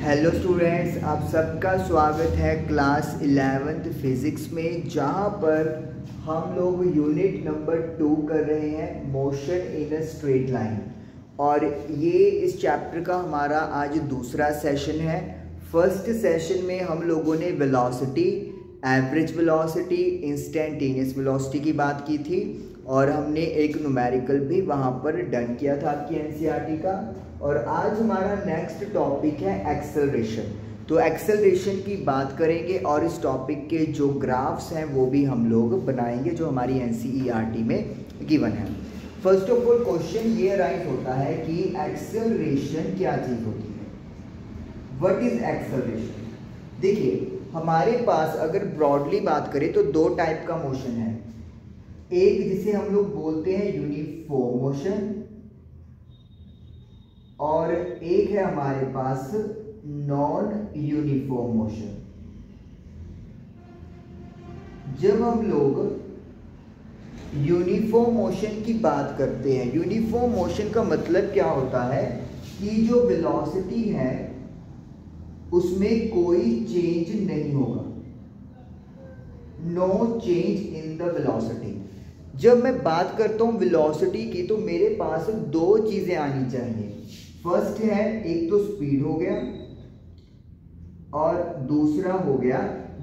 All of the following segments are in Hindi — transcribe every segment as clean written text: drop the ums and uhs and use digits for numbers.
हेलो स्टूडेंट्स, आप सबका स्वागत है क्लास 11th फिज़िक्स में, जहां पर हम लोग यूनिट नंबर 2 कर रहे हैं motion in a straight line. और ये इस चैप्टर का हमारा आज दूसरा सेशन है। फर्स्ट सेशन में हम लोगों ने velocity, average velocity, instantaneous velocity की बात की थी और हमने एक न्यूमेरिकल भी वहाँ पर डन किया था आपकी एनसीईआरटी का। और आज हमारा नेक्स्ट टॉपिक है एक्सेलरेशन। तो एक्सेलरेशन की बात करेंगे और इस टॉपिक के जो ग्राफ्स हैं वो भी हम लोग बनाएंगे जो हमारी एनसीईआरटी में गिवन है। फर्स्ट ऑफ ऑल क्वेश्चन ये अराइज होता है कि एक्सेलरेशन क्या चीज़ होती है, व्हाट इज एक्सेलरेशन। देखिए हमारे पास अगर ब्रॉडली बात करें तो दो टाइप का मोशन है। एक जिसे हम लोग बोलते हैं यूनिफॉर्म मोशन और एक है हमारे पास नॉन यूनिफॉर्म मोशन। जब हम लोग यूनिफॉर्म मोशन की बात करते हैं, यूनिफॉर्म मोशन का मतलब क्या होता है कि जो वेलोसिटी है उसमें कोई चेंज नहीं होगा, no change in the velocity. जब मैं बात करता हूं वेलोसिटी की तो मेरे पास दो चीजें आनी चाहिए। फर्स्ट है, एक तो स्पीड हो गया और दूसरा हो गया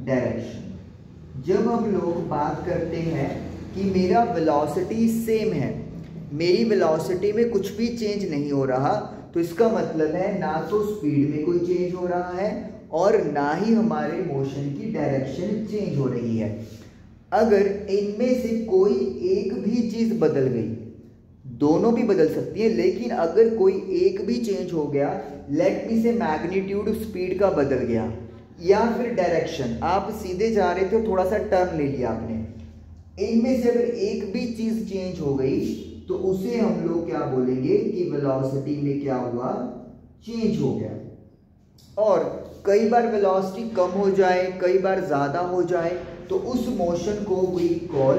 डायरेक्शन। जब हम लोग बात करते हैं कि मेरा वेलोसिटी सेम है, मेरी वेलोसिटी में कुछ भी चेंज नहीं हो रहा, तो इसका मतलब है ना तो स्पीड में कोई चेंज हो रहा है और ना ही हमारे मोशन की डायरेक्शन चेंज हो रही है। अगर इनमें से कोई एक भी चीज बदल गई, दोनों भी बदल सकती है, लेकिन अगर कोई एक भी चेंज हो गया, लेट मी से मैग्नीट्यूड स्पीड का बदल गया या फिर डायरेक्शन, आप सीधे जा रहे थे थोड़ा सा टर्न ले लिया आपने, इनमें से अगर एक भी चीज चेंज हो गई तो उसे हम लोग क्या बोलेंगे कि वेलोसिटी में क्या हुआ, चेंज हो गया। और कई बार वेलोसिटी कम हो जाए, कई बार ज्यादा हो जाए, तो उस मोशन को we call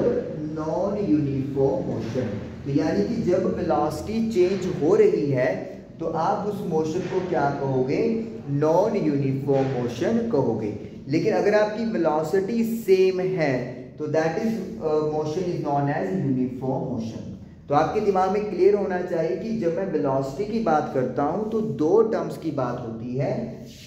non uniform motion. तो यानी कि जब वेलोसिटी चेंज हो रही है तो आप उस मोशन को क्या कहोगे, नॉन यूनिफॉर्म मोशन कहोगे। लेकिन अगर आपकी वेलोसिटी सेम है तो that is motion is non as uniform motion. तो आपके दिमाग में क्लियर होना चाहिए कि जब मैं वेलोसिटी की बात करता हूं तो दो टर्म्स की बात होती है,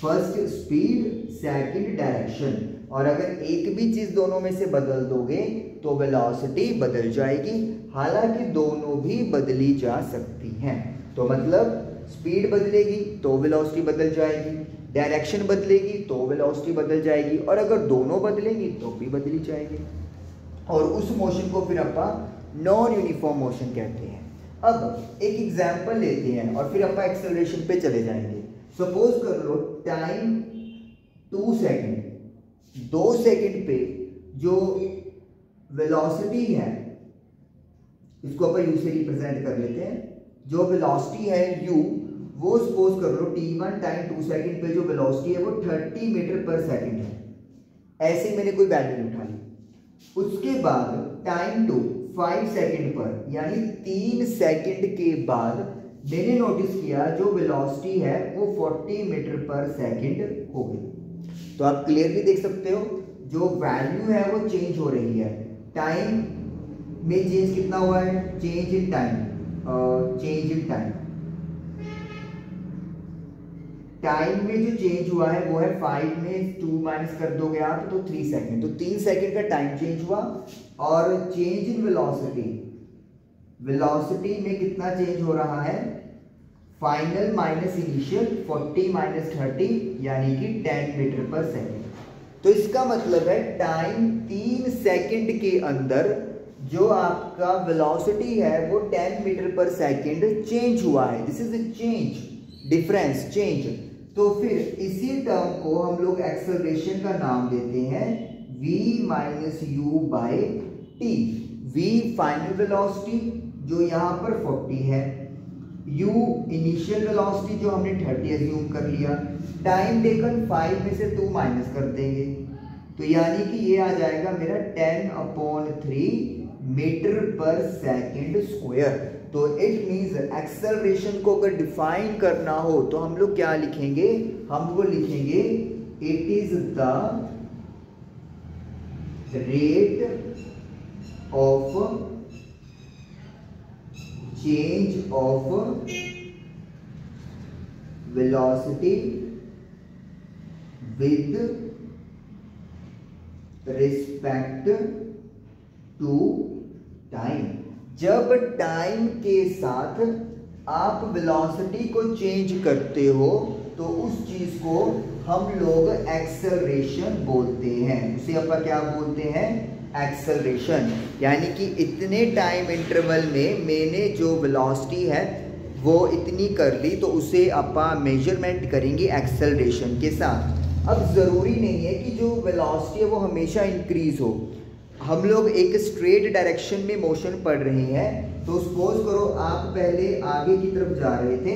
फर्स्ट स्पीड, सेकंड डायरेक्शन। और अगर एक भी चीज दोनों में से बदल दोगे तो वेलोसिटी बदल जाएगी, हालांकि दोनों भी बदली जा सकती हैं। तो मतलब स्पीड बदलेगी तो वेलोसिटी बदल जाएगी, डायरेक्शन बदलेगी तो वेलोसिटी बदल जाएगी, और अगर दोनों बदलेंगी तो भी बदली जाएगी। और उस मोशन को फिर अपन नॉन यूनिफॉर्म मोशन कहते हैं। अब एक एग्जांपल लेते हैं और फिर अपन एक्सेलरेशन पे चले जाएंगे। सपोज कर लो टाइम 2 सेकंड, 2 सेकंड पे जो वेलोसिटी है, इसको अपन u से रिप्रेजेंट कर लेते हैं। जो वेलोसिटी है u, वो सपोज कर लो t1 टाइम 2 सेकंड पे जो वेलोसिटी है वो 30 मीटर पर सेकंड है। ऐसे मैंने कोई वैल्यू उठा ली। उसके बाद टाइम 2 5 सेकंड पर, यानी 3 सेकंड के बाद मैंने नोटिस किया जो वेलोसिटी है वो 40 मीटर पर सेकंड हो गई। तो आप क्लियरली देख सकते हो जो वैल्यू है वो चेंज हो रही है। टाइम में चेंज कितना हुआ है, change in time, change in time, time में जो चेंज हुआ है वो है 5 में 2 माइनस कर दोगे आप तो 3 सेकंड, तो 3 सेकंड का टाइम चेंज हुआ। और चेंज इन वेलोसिटी, वेलोसिटी में कितना चेंज हो रहा है, फाइनल माइनस इनिशियल, 40 माइनस 30 यानी कि 10 मीटर पर सेकंड। तो इसका मतलब है टाइम 3 सेकंड के अंदर जो आपका वेलोसिटी है वो 10 मीटर पर सेकंड चेंज हुआ है। This is a change, difference, change. तो फिर इसी टर्म को हम लोग एक्सेलरेशन का नाम देते हैं v minus you by T. v final velocity जो यहाँ पर 40 है, u इनिशियल वेलोसिटी जो हमने 30 एज्यूम कर लिया, टाइम टेकन 5 में से 2 माइनस कर देंगे, तो यानी कि ये आ जाएगा मेरा 10/3 मीटर पर सेकंड स्क्वायर। तो इट मीन्स एक्सेलरेशन को अगर डिफाइन करना हो तो हम लोग क्या लिखेंगे, हम वो लिखेंगे it is the rate of change of velocity with respect to time. जब टाइम के साथ आप वेलोसिटी को चेंज करते हो तो उस चीज को हम लोग एक्सेलरेशन बोलते हैं। उसे अपन क्या बोलते हैं, एक्सेलरेशन। यानी कि इतने टाइम इंटरवल में मैंने जो वेलोसिटी है वो इतनी कर ली, तो उसे अपन मेजरमेंट करेंगे एक्सेलरेशन के साथ। अब ज़रूरी नहीं है कि जो वेलोसिटी है वो हमेशा इंक्रीज हो। हम लोग एक स्ट्रेट डायरेक्शन में मोशन पढ़ रहे हैं, तो सपोज करो आप पहले आगे की तरफ जा रहे थे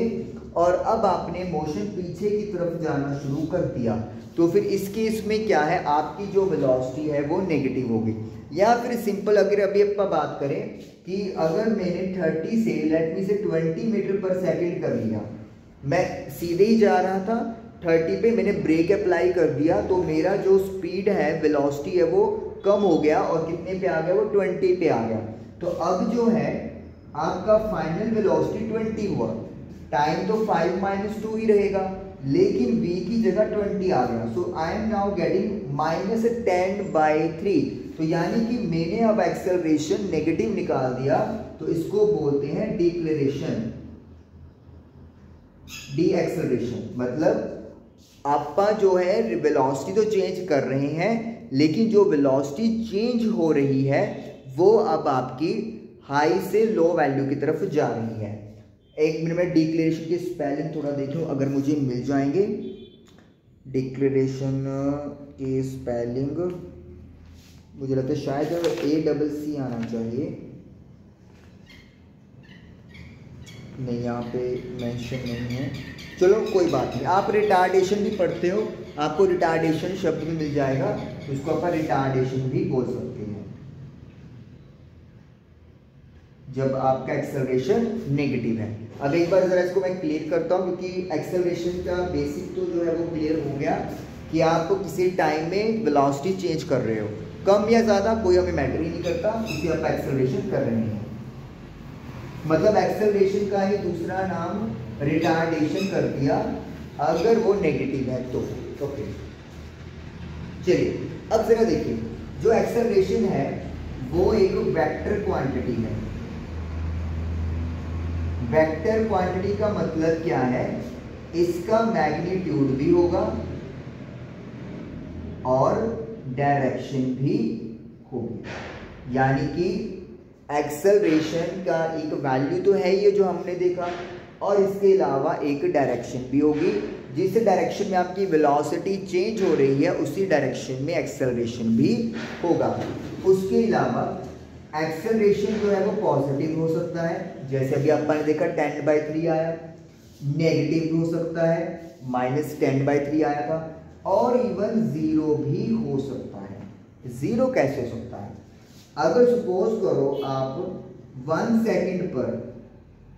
और अब आपने मोशन पीछे की तरफ जाना शुरू कर दिया, तो फिर इस केस में क्या है, आपकी जो वेलोसिटी है वो नेगेटिव होगी। या फिर सिंपल अगर अभी अपन बात करें कि अगर मैंने 30 से लेट मी से 20 मीटर पर सेकेंड कर लिया, मैं सीधे ही जा रहा था 30 पे, मैंने ब्रेक अप्लाई कर दिया, तो मेरा जो स्पीड है वेलोसिटी है वो कम हो गया और कितने पे आ गया, वो 20 पे आ गया। तो अब जो है आपका फाइनल वेलोसिटी 20 हुआ, टाइम तो 5 - 2 ही रहेगा, लेकिन v की जगह 20 आ गया। सो आई एम नाउ गेटिंग -10/3। तो यानी कि मैंने अब एक्सेलरेशन नेगेटिव निकाल दिया, तो इसको बोलते हैं डिक्लेरेशन, डी एक्सेलरेशन। मतलब आपका जो है वेलोसिटी तो चेंज कर रहे हैं, लेकिन जो वेलोसिटी चेंज हो रही है वो अब आपकी हाई से लो वैल्यू की तरफ जा रही है। एक मिनट में डिक्लेरेशन की स्पेलिंग थोड़ा देखूं अगर मुझे मिल जाएंगे। डिक्लेरेशन के स्पेलिंग मुझे लगता है शायद ACC आना चाहिए, नहीं यहाँ पे मेंशन नहीं है। चलो कोई बात नहीं, आप रिटार्डेशन भी पढ़ते हो, आपको रिटार्डेशन शब्द भी मिल जाएगा, तो उसको अपन रिटार्डेशन भी बोल सकते हैं जब आपका एक्सेलरेशन नेगेटिव है। अब एक बार जरा इसको मैं क्लियर करता हूँ, क्योंकि एक्सेलरेशन का बेसिक तो जो है वो क्लियर हो गया कि आप किसी टाइम में वेलोसिटी चेंज कर रहे हो, कम या ज़्यादा कोई हमें मैटर ही नहीं करता, क्योंकि आप एक्सेलरेशन कर रहे हैं। मतलब एक्सेलरेशन का ही दूसरा नाम रिटार्डेशन कर दिया अगर वो नेगेटिव है तो। ओके चलिए अब जरा देखिए, जो एक्सेलरेशन है वो एक वेक्टर क्वांटिटी है। वेक्टर क्वांटिटी का मतलब क्या है, इसका मैग्नीट्यूड भी होगा और डायरेक्शन भी होगी। यानी कि एक्सेलरेशन का एक वैल्यू तो है ये जो हमने देखा, और इसके अलावा एक डायरेक्शन भी होगी। जिस डायरेक्शन में आपकी वेलोसिटी चेंज हो रही है उसी डायरेक्शन में एक्सेलरेशन भी होगा। उसके अलावा एक्सेलरेशन जो है वो पॉजिटिव हो सकता है, जैसे अभी आपने देखा 10/3 आया, नेगेटिव हो सकता है -10/3 आया था, और इवन 0 भी हो सकता है। 0 कैसे हो सकता है, अगर सपोज करो आप 1 सेकंड पर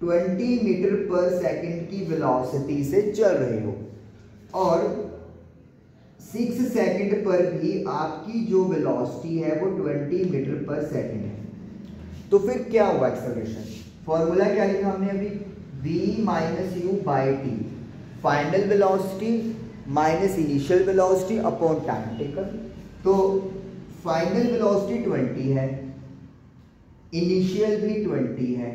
20 मीटर पर सेकंड की वेलोसिटी से चल रहे हो और 6 सेकंड पर भी आपकी जो वेलोसिटी है वो 20 मीटर पर सेकंड है, तो फिर क्या हुआ एक्सेलरेशन। फॉर्मूला क्या लिखा हमने अभी, v - u/t, final velocity minus initial velocity upon time taken. तो फाइनल वेलोसिटी 20 है, इनिशियल भी 20 है,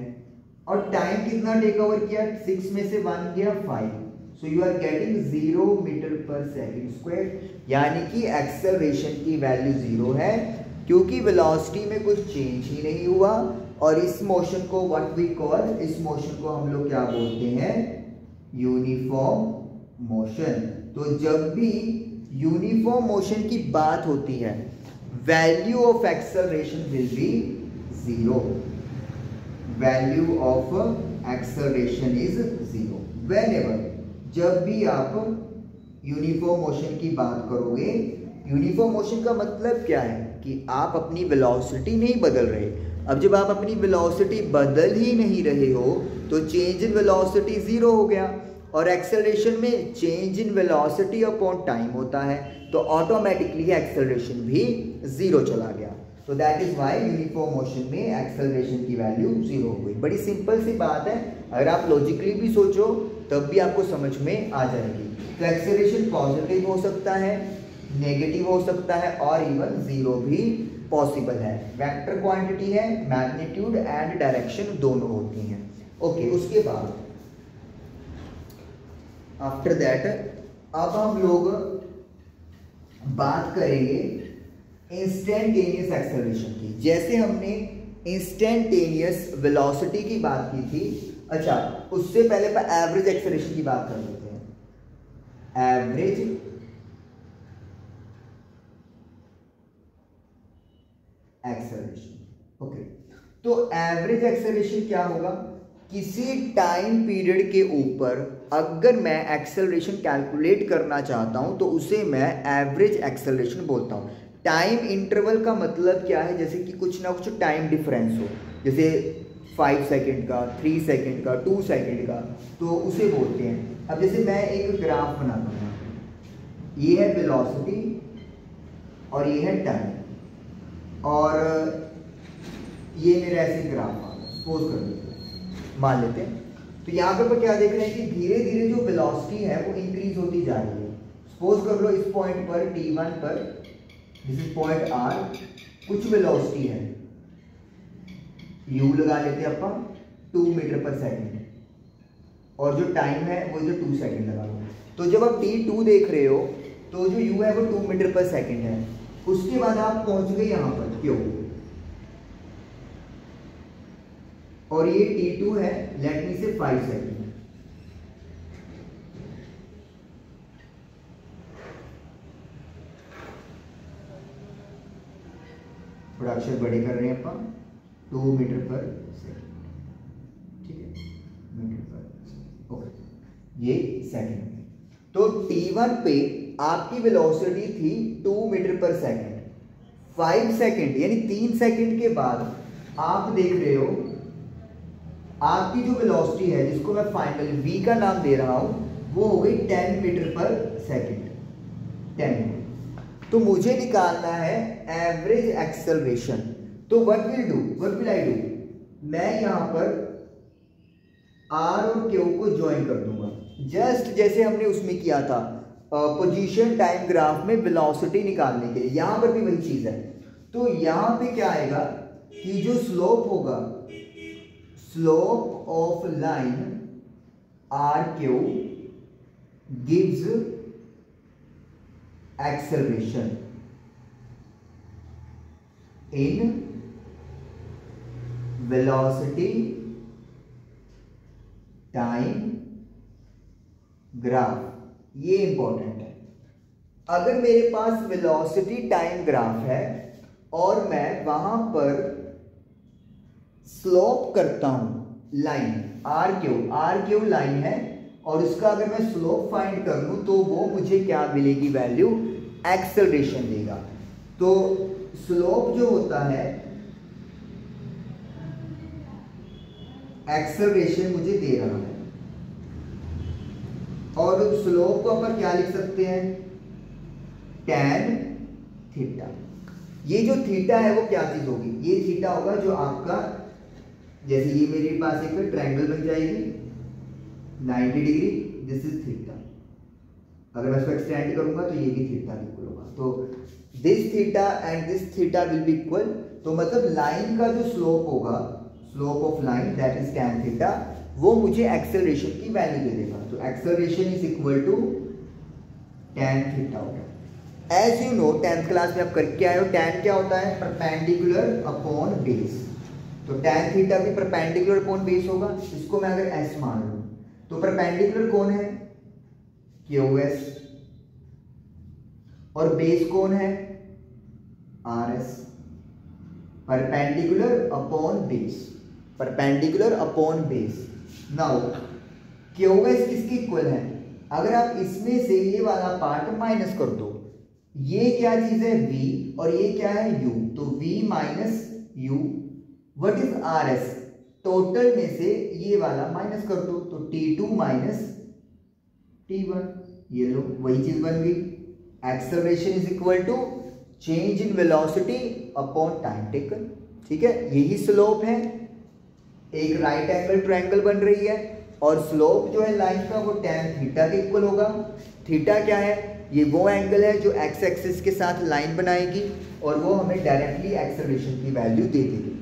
और टाइम कितना टेक ओवर किया, 6 में से 1 गया 5, so you are getting 0 metre पर सेकंड स्क्वायर। यानी कि एक्सेलरेशन की वैल्यू 0 है, क्योंकि वेलोसिटी में कुछ चेंज ही नहीं हुआ। और इस मोशन को व्हाट वी कॉल, इस मोशन को हम लोग क्या बोलते हैं, यूनिफॉर्म मोशन। तो जब भी यूनिफॉर्म मोशन की बात होती है, value of acceleration will be 0, value of acceleration is 0 whenever, जब भी आप यूनिफॉर्म मोशन की बात करोगे। यूनिफॉर्म मोशन का मतलब क्या है कि आप अपनी वेलोसिटी नहीं बदल रहे, अब जब आप अपनी वेलोसिटी बदल ही नहीं रहे हो तो चेंज इन वेलोसिटी ज़ीरो हो गया, और एक्सेलरेशन में change in velocity upon time होता है, तो ऑटोमेटिकली एक्सेलरेशन भी ज़ीरो चला गया। तो that is why uniform motion में एक्सेलरेशन की वैल्यू ज़ीरो हो गई। बड़ी सिंपल सी बात है, अगर आप लॉजिकली भी सोचो तब भी आपको समझ में आ जाएगी। तो एक्सेलरेशन पॉजिटिव हो सकता है, नेगेटिव हो सकता है, और इवन ज़ीरो भी पॉसिबल है। वेक्टर क्वांटिटी है, मैग्नीट्यूड एंड डायरेक्शन दोनों होती हैं। ओके, उसके बाद आफ्टर दैट अब हम लोग बात करेंगे इंस्टेंटेनियस एक्सेलरेशन की। जैसे हमने इंस्टेंटेनियस वेलोसिटी की बात की थी, अच्छा उससे पहले एवरेज एक्सेलरेशन की बात कर लेते हैं। Average acceleration, okay. तो एवरेज एक्सेलरेशन क्या होगा? किसी टाइम पीरियड के ऊपर अगर मैं एक्सेलरेशन कैलकुलेट करना चाहता हूं तो उसे मैं एवरेज एक्सेलरेशन बोलता हूं। टाइम इंटरवल का मतलब क्या है? जैसे कि कुछ ना कुछ टाइम डिफरेंस हो, जैसे 5 सेकेंड का, 3 सेकेंड का, 2 सेकेंड का, तो उसे बोलते हैं। अब जैसे मैं एक ग्राफ बनाता हूँ, ये है वेलोसिटी और ये है टाइम, और ये मेरा ऐसे ग्राफ आ गया, सपोज कर लेते हैं, मान लेते हैं। तो यहाँ पर क्या देख रहे हैं कि धीरे धीरे जो वेलोसिटी है वो इंक्रीज होती जा रही है। सपोज कर लो इस पॉइंट पर T1 पर, दिस इज पॉइंट R, कुछ वेलोसिटी है, U लगा लेते हैं अपन 2 मीटर पर सेकेंड, और जो टाइम है वो इधर 2 सेकेंड लगा लो। तो जब आप T2 देख रहे हो तो जो U है वो 2 मीटर पर सेकेंड है। उसके बाद आप पहुंच गए यहाँ पर Q, और ये T2 है, लेट मी से 5 सेकेंड। थोड़ा अक्षर बड़े कर रहे हैं अपन, 2 मीटर पर सेकेंड, ठीक है, मीटर पर, ओके, ये सेकेंड। तो T1 पे आपकी वेलोसिटी थी 2 मीटर पर सेकेंड। 5 सेकेंड यानी 3 सेकेंड के बाद आप देख रहे हो आपकी जो वेलोसिटी है, जिसको मैं फाइनल v का नाम दे रहा हूं, वो हो गई 10 मीटर पर सेकेंड, 10। तो मुझे निकालना है एवरेज एक्सेलरेशन। तो व्हाट विल आई डू? मैं यहां पर R और Q को ज्वाइन कर दूंगा, जस्ट जैसे हमने उसमें किया था पोजीशन टाइम ग्राफ में वेलोसिटी निकालने के लिए। यहां पर भी वही चीज है। तो यहां पे क्या आएगा कि जो स्लोप होगा, slope of line RQ gives acceleration in velocity time graph. ये इंपॉर्टेंट है। अगर मेरे पास वेलोसिटी टाइम ग्राफ है और मैं वहां पर स्लोप करता हूं लाइन RQ लाइन है, और उसका अगर मैं स्लोप फाइंड कर लूं तो वो मुझे क्या मिलेगी? वैल्यू एक्सेलरेशन देगा। तो स्लोप जो होता है, एक्सेलरेशन मुझे दे रहा है, और स्लोप को अपन क्या लिख सकते हैं? tan theta. ये जो थीटा है वो क्या चीज होगी? ये थीटा होगा जो आपका, जैसे ये मेरे पास एक ट्रायंगल बन जाएगी 90 डिग्री, दिस इज थीटा। अगर मैं इसको एक्सटेंड करूंगा तो ये भी थीटा इक्वल होगा। तो this theta and this theta will be equal. तो मतलब लाइन का जो स्लोप होगा, slope of line that is tan theta, वो मुझे एक्सेलरेशन की वैल्यू दे देगा। तो acceleration is equal to tan theta होगा। As you know 10th class में आप करके आए हो, tan क्या होता है? Perpendicular upon base. तो tan थीटा भी परपेंडिकुलर अपॉन बेस होगा। इसको मैं अगर s मान लूं तो परपेंडिकुलर कौन है? QS, और बेस कौन है? RS। Perpendicular upon base, perpendicular upon base. Now QS किसके इक्वल है? अगर आप इसमें से ये वाला पार्ट माइनस कर दो, ये क्या चीज है? V, और ये क्या है? U। तो V minus U what is R S, total में से ये वाला माइनस कर दो, तो T2 माइनस T1, ये लो वही चीज बन गई। Acceleration is equal to change in velocity upon time taken. ठीक है, यही स्लोप है, एक राइट एंगल ट्रायंगल बन रही है और स्लोप जो है लाइन का वो tan थीटा के इक्वल होगा। थीटा क्या है, ये वो एंगल है जो एक्स एक्सिस के साथ लाइन बनाएगी और वो हमें डायरेक्टली एक्सेलरेशन की वैल्यू दे देगी।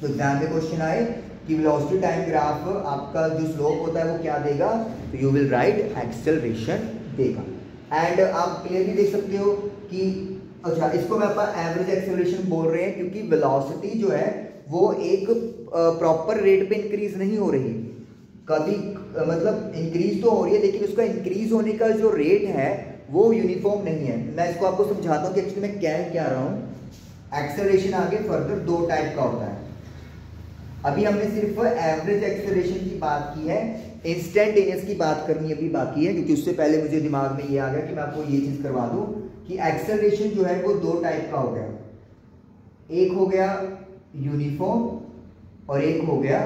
तो एग्जाम में क्वेश्चन आए कि वेलोसिटी टाइम ग्राफ आपका जो स्लोप होता है वो क्या देगा, तो यू विल राइट एक्सेलरेशन देगा। एंड आप क्लियरली देख सकते हो कि अच्छा, इसको मैं अपना एवरेज एक्सेलरेशन बोल रहे हैं क्योंकि वेलोसिटी जो है वो एक प्रॉपर रेट पे इंक्रीज नहीं हो रही, कभी मतलब इंक्रीज तो हो रही है लेकिन उसका इंक्रीज होने का जो रेट है वो यूनिफॉर्म नहीं है। मैं इसको आपको समझाता हूँ कि एक्चुअली मैं कह क्या रहा हूँ। एक्सेलरेशन आगे फर्दर दो टाइप का होता है। अभी हमने सिर्फ एवरेज एक्सेलरेशन की बात की है, इंस्टेंटेनियस की बात करनी अभी बाकी है, क्योंकि उससे पहले मुझे दिमाग में ये आ गया कि मैं आपको ये चीज करवा दूं कि एक्सेलरेशन जो है वो दो टाइप का हो गया, एक हो गया यूनिफॉर्म और एक हो गया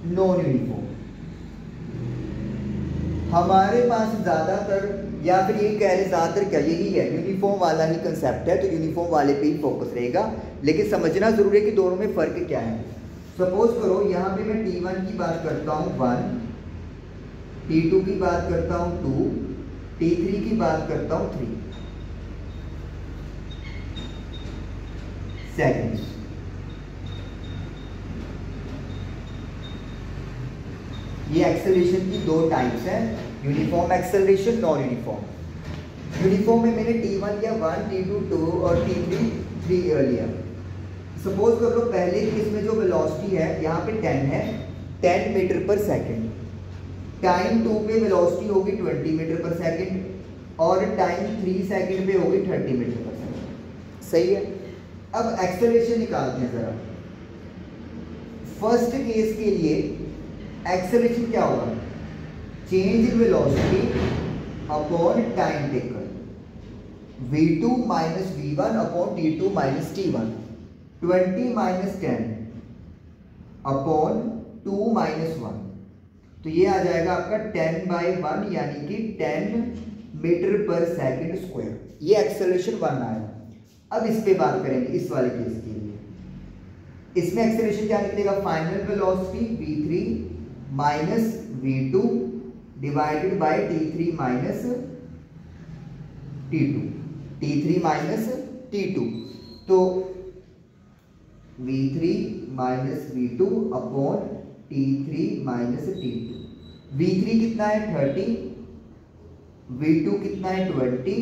नॉन यूनिफॉर्म। हमारे पास ज्यादातर, या फिर ये कह रहे ज्यादातर क्या, यही है, यूनिफॉर्म वाला ही कंसेप्ट है, तो यूनिफॉर्म वाले पे ही फोकस रहेगा। लेकिन समझना जरूरी है कि दोनों में फर्क क्या है। सपोज करो यहाँ पे मैं T1 की बात करता हूँ 1, T2 की बात करता हूँ 2, T3 की बात करता हूँ 3 सेकेंड्स। ये एक्सेलरेशन की दो टाइप्स हैं, uniform acceleration, non uniform. Uniform में मैंने T1 लिया 1, T2 2 और T3 3 लिया। सपोज कर लो पहले केस में जो वेलोसिटी है यहाँ पे 10 है, 10 मीटर पर सेकेंड। टाइम 2 पे वेलोसिटी होगी 20 मीटर पर सेकेंड और टाइम 3 सेकेंड पे होगी 30 मीटर पर सेकेंड। सही है। अब एक्सेलरेशन निकालते हैं जरा। फर्स्ट केस के लिए एक्सेलरेशन क्या होगा, change in velocity upon time taken, v2 minus v1 upon t2 minus t1, 20 minus 10 upon 2 minus 1, तो ये आ जाएगा आपका 10/1 यानी कि 10 मीटर पर सेकंड स्क्वायर। ये एक्सेलरेशन 1 आया। अब इस पे बात करेंगे, इस वाले केस के लिए। इसमें एक्सेलरेशन क्या निकलेगा, final velocity v3 minus v2 divided by t3 minus t2, t3 minus t2, तो v3 minus v2 upon t3 minus t2। v3 कितना है 30, v2 कितना है 20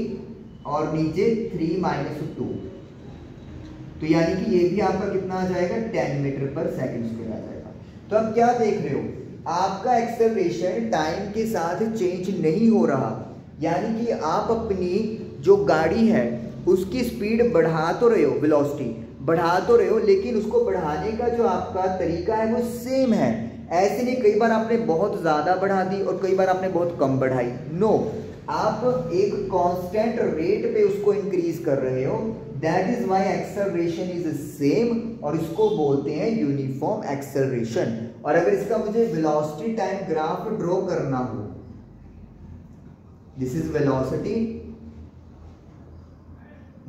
और नीचे 3 माइनस 2, तो यानी कि ये भी आपका कितना आ जाएगा 10 मीटर पर सेकंड स्क्वायर आ जाएगा। तो अब क्या देख रहे हो, आपका एक्सेलरेशन टाइम के साथ चेंज नहीं हो रहा, यानी कि आप अपनी जो गाड़ी है उसकी स्पीड बढ़ा तो रहे हो, वेलोसिटी बढ़ा तो रहे हो, लेकिन उसको बढ़ाने का जो आपका तरीका है वो सेम है। ऐसे नहीं कई बार आपने बहुत ज़्यादा बढ़ा दी और कई बार आपने बहुत कम बढ़ाई, नो, आप एक कांस्टेंट रेट पे उसको इंक्रीज कर रहे हो, that is why acceleration is same, और इसको बोलते हैं यूनिफॉर्म एक्सेलरेशन। और अगर इसका मुझे वेलोसिटी टाइम ग्राफ ड्रॉ करना हो, दिस इज वेलोसिटी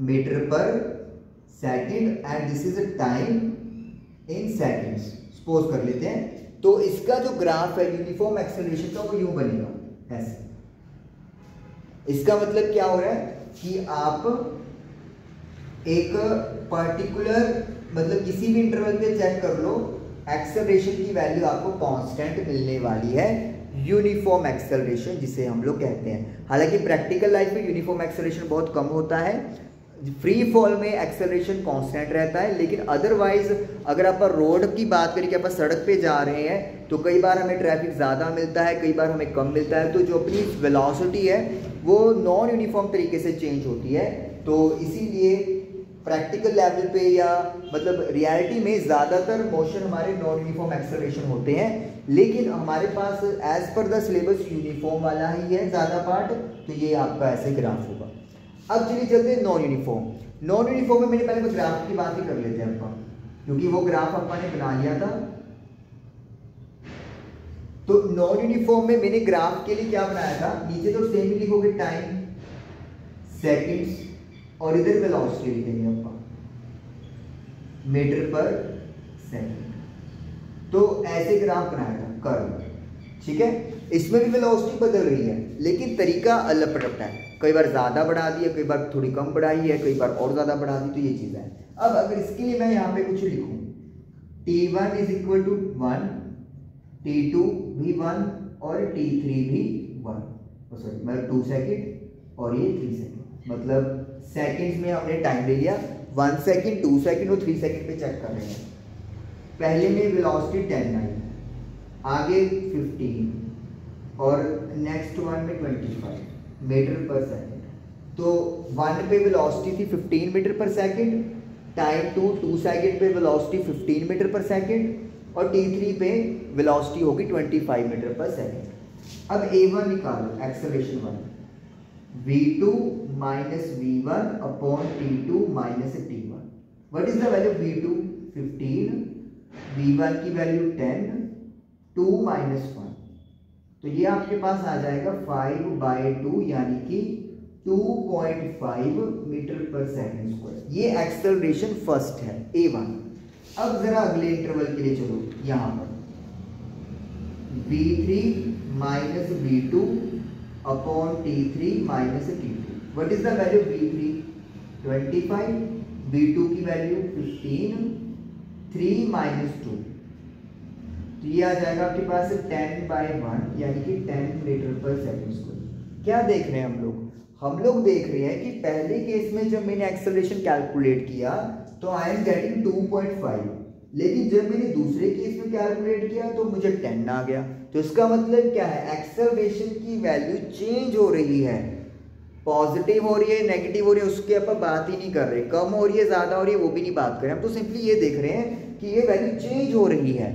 मीटर पर second and this is time in seconds, suppose कर लेते हैं, तो इसका जो ग्राफ है यूनिफॉर्म एक्सेलरेशन का वो यूं बनेगा ऐसे। इसका मतलब क्या हो रहा है कि आप एक पर्टिकुलर मतलब किसी भी इंटरवल पे चेक कर लो, एक्सेलरेशन की वैल्यू आपको कांस्टेंट मिलने वाली है, यूनिफॉर्म एक्सेलरेशन जिसे हम लोग कहते हैं। हालांकि प्रैक्टिकल लाइफ में यूनिफॉर्म एक्सेलरेशन बहुत कम होता है, फ्री फॉल में एक्सेलरेशन कांस्टेंट रहता है, लेकिन अदरवाइज अगर आप रोड की बात करें कि आप सड़क पे जा रहे हैं तो कई बार हमें ट्रैफिक ज़्यादा मिलता है, कई बार हमें कम मिलता है, तो जो अपनी वेलोसिटी है वो नॉन यूनिफॉर्म तरीके से चेंज होती है। तो इसीलिए प्रैक्टिकल लेवल पे या मतलब रियलिटी में ज़्यादातर मोशन हमारे नॉन यूनिफॉर्म एक्सेलरेशन होते हैं, लेकिन हमारे पास as per the syllabus uniform वाला ही है ज़्यादा पार्ट, तो ये आपका ऐसे ग्राफ होगा। अब चलिए चलते हैं नॉन यूनिफॉर्म। नॉन यूनिफॉर्म में मैंने पहले ग्राफ की बात ही कर लेते हैं अपन, क्योंकि वो ग्राफ अपन ने बना लिया था। तो नॉन यूनिफॉर्म में मैंने ग्राफ के लिए क्या बनाया था, नीचे तो सेम ही लिखोगे टाइम, सेकंड्स, और इधर वेलोसिटी लिखेंगे अपन मीटर पर सेकंड। तो ऐसे ग्राफ बनाया था कर्व, ठीक है। इसमें भी वेलोसिटी बदल रही है, लेकिन तरीका अलग पड़ता है। कई बार ज़्यादा बढ़ा दी है, कई बार थोड़ी कम बढ़ाई है, कई बार और ज़्यादा बढ़ा दी, तो ये चीज़ है। अब अगर इसके लिए मैं यहाँ पे कुछ लिखूँ, T1 is equal to 1, T2 भी 1 और T3 भी 1, सॉरी मतलब 2 सेकेंड और ये 3 सेकेंड, मतलब सेकेंड्स में हमने टाइम ले लिया। 1 सेकेंड, 2 सेकेंड और 3 सेकेंड पे चेक कर रहे हैं। पहले में वेलोसिटी 10 आई, आगे 15 और नेक्स्ट वन में 25 मीटर पर सेकेंड। तो 1 पे वेलोसिटी थी 15 मीटर पर सेकेंड, टाइम 2 सेकेंड पे वेलोसिटी 15 मीटर पर सेकेंड, और T3 पे वेलोसिटी होगी 25 मीटर पर सेकेंड। अब A1 निकालो, acceleration 1, V2 minus V1 upon T2 minus T1। What is the value V2? 15, V1 की वैल्यू 10, 2 माइनस 1, तो ये आपके पास आ जाएगा 5/2 यानी कि 2.5 मीटर पर सेकेंड स्क्वायर। ये एक्सेलरेशन फर्स्ट है A1। अब जरा अगले इंटरवल के लिए चलो, यहां पर V3 minus V2 upon T3 minus T2। What is the value V3? 25, V2 की वैल्यू 15, 3 माइनस 2, तो ये आ जाएगा आपके पास 10/1 यानी कि 10 मीटर पर सेकेंड स्क्वायर। क्या देख रहे हैं हम लोग? हम लोग देख रहे हैं कि पहले केस में जब मैंने एक्सेलरेशन कैलकुलेट किया तो आई एम गेटिंग 2.5, लेकिन जब मैंने दूसरे केस में कैलकुलेट किया तो मुझे 10 आ गया। तो इसका मतलब क्या है, एक्सेलरेशन की वैल्यू चेंज हो रही है, पॉजिटिव हो रही है, नेगेटिव हो रही है, उसकी अपन बात ही नहीं कर रहे, कम हो रही है, ज्यादा हो रही है, वो भी नहीं बात कर रहे हम, तो सिंपली ये देख रहे हैं कि ये वैल्यू चेंज हो रही है।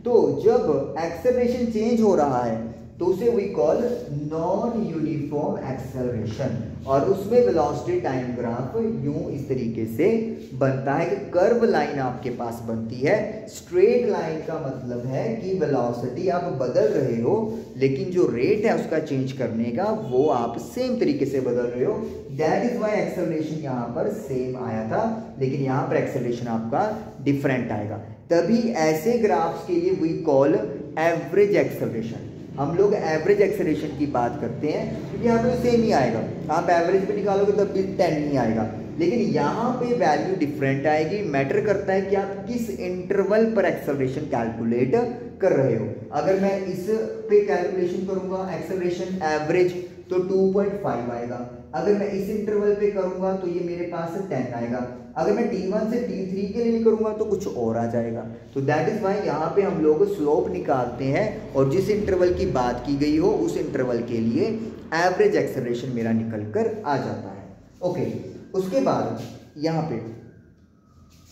तो जब एक्सेलरेशन चेंज हो रहा है तो उसे we call non uniform acceleration, और उसमें वेलोसिटी टाइम ग्राफ यूं इस तरीके से बनता है कि कर्व लाइन आपके पास बनती है। स्ट्रेट लाइन का मतलब है कि वेलोसिटी आप बदल रहे हो, लेकिन जो रेट है उसका चेंज करने का वो आप सेम तरीके से बदल रहे हो। दैट इज वाई एक्सेलरेशन यहाँ पर सेम आया था, लेकिन यहाँ पर एक्सेलरेशन आपका डिफरेंट आएगा। तभी ऐसे ग्राफ्स के लिए वी कॉल एवरेज एक्सेलरेशन। हम लोग एवरेज एक्सेलरेशन की बात करते हैं, क्योंकि यहाँ पे सेम ही आएगा, आप एवरेज पे निकालोगे तब भी 10 नहीं आएगा, लेकिन यहाँ पे वैल्यू डिफरेंट आएगी। मैटर करता है कि आप किस इंटरवल पर एक्सेलरेशन कैलकुलेट कर रहे हो। अगर मैं इस पे कैलकुलेशन करूंगा एक्सेलरेशन एवरेज तो 2.5 आएगा, अगर मैं इस इंटरवल पे करूंगा तो ये मेरे पास 10 आएगा, अगर मैं T1 से T3 के लिए करूंगा तो कुछ और आ जाएगा। तो दैट इज वाई यहाँ पे हम लोग स्लोप निकालते हैं, और जिस इंटरवल की बात की गई हो उस इंटरवल के लिए एवरेज एक्सेलरेशन मेरा निकल कर आ जाता है। ओके, उसके बाद यहाँ पे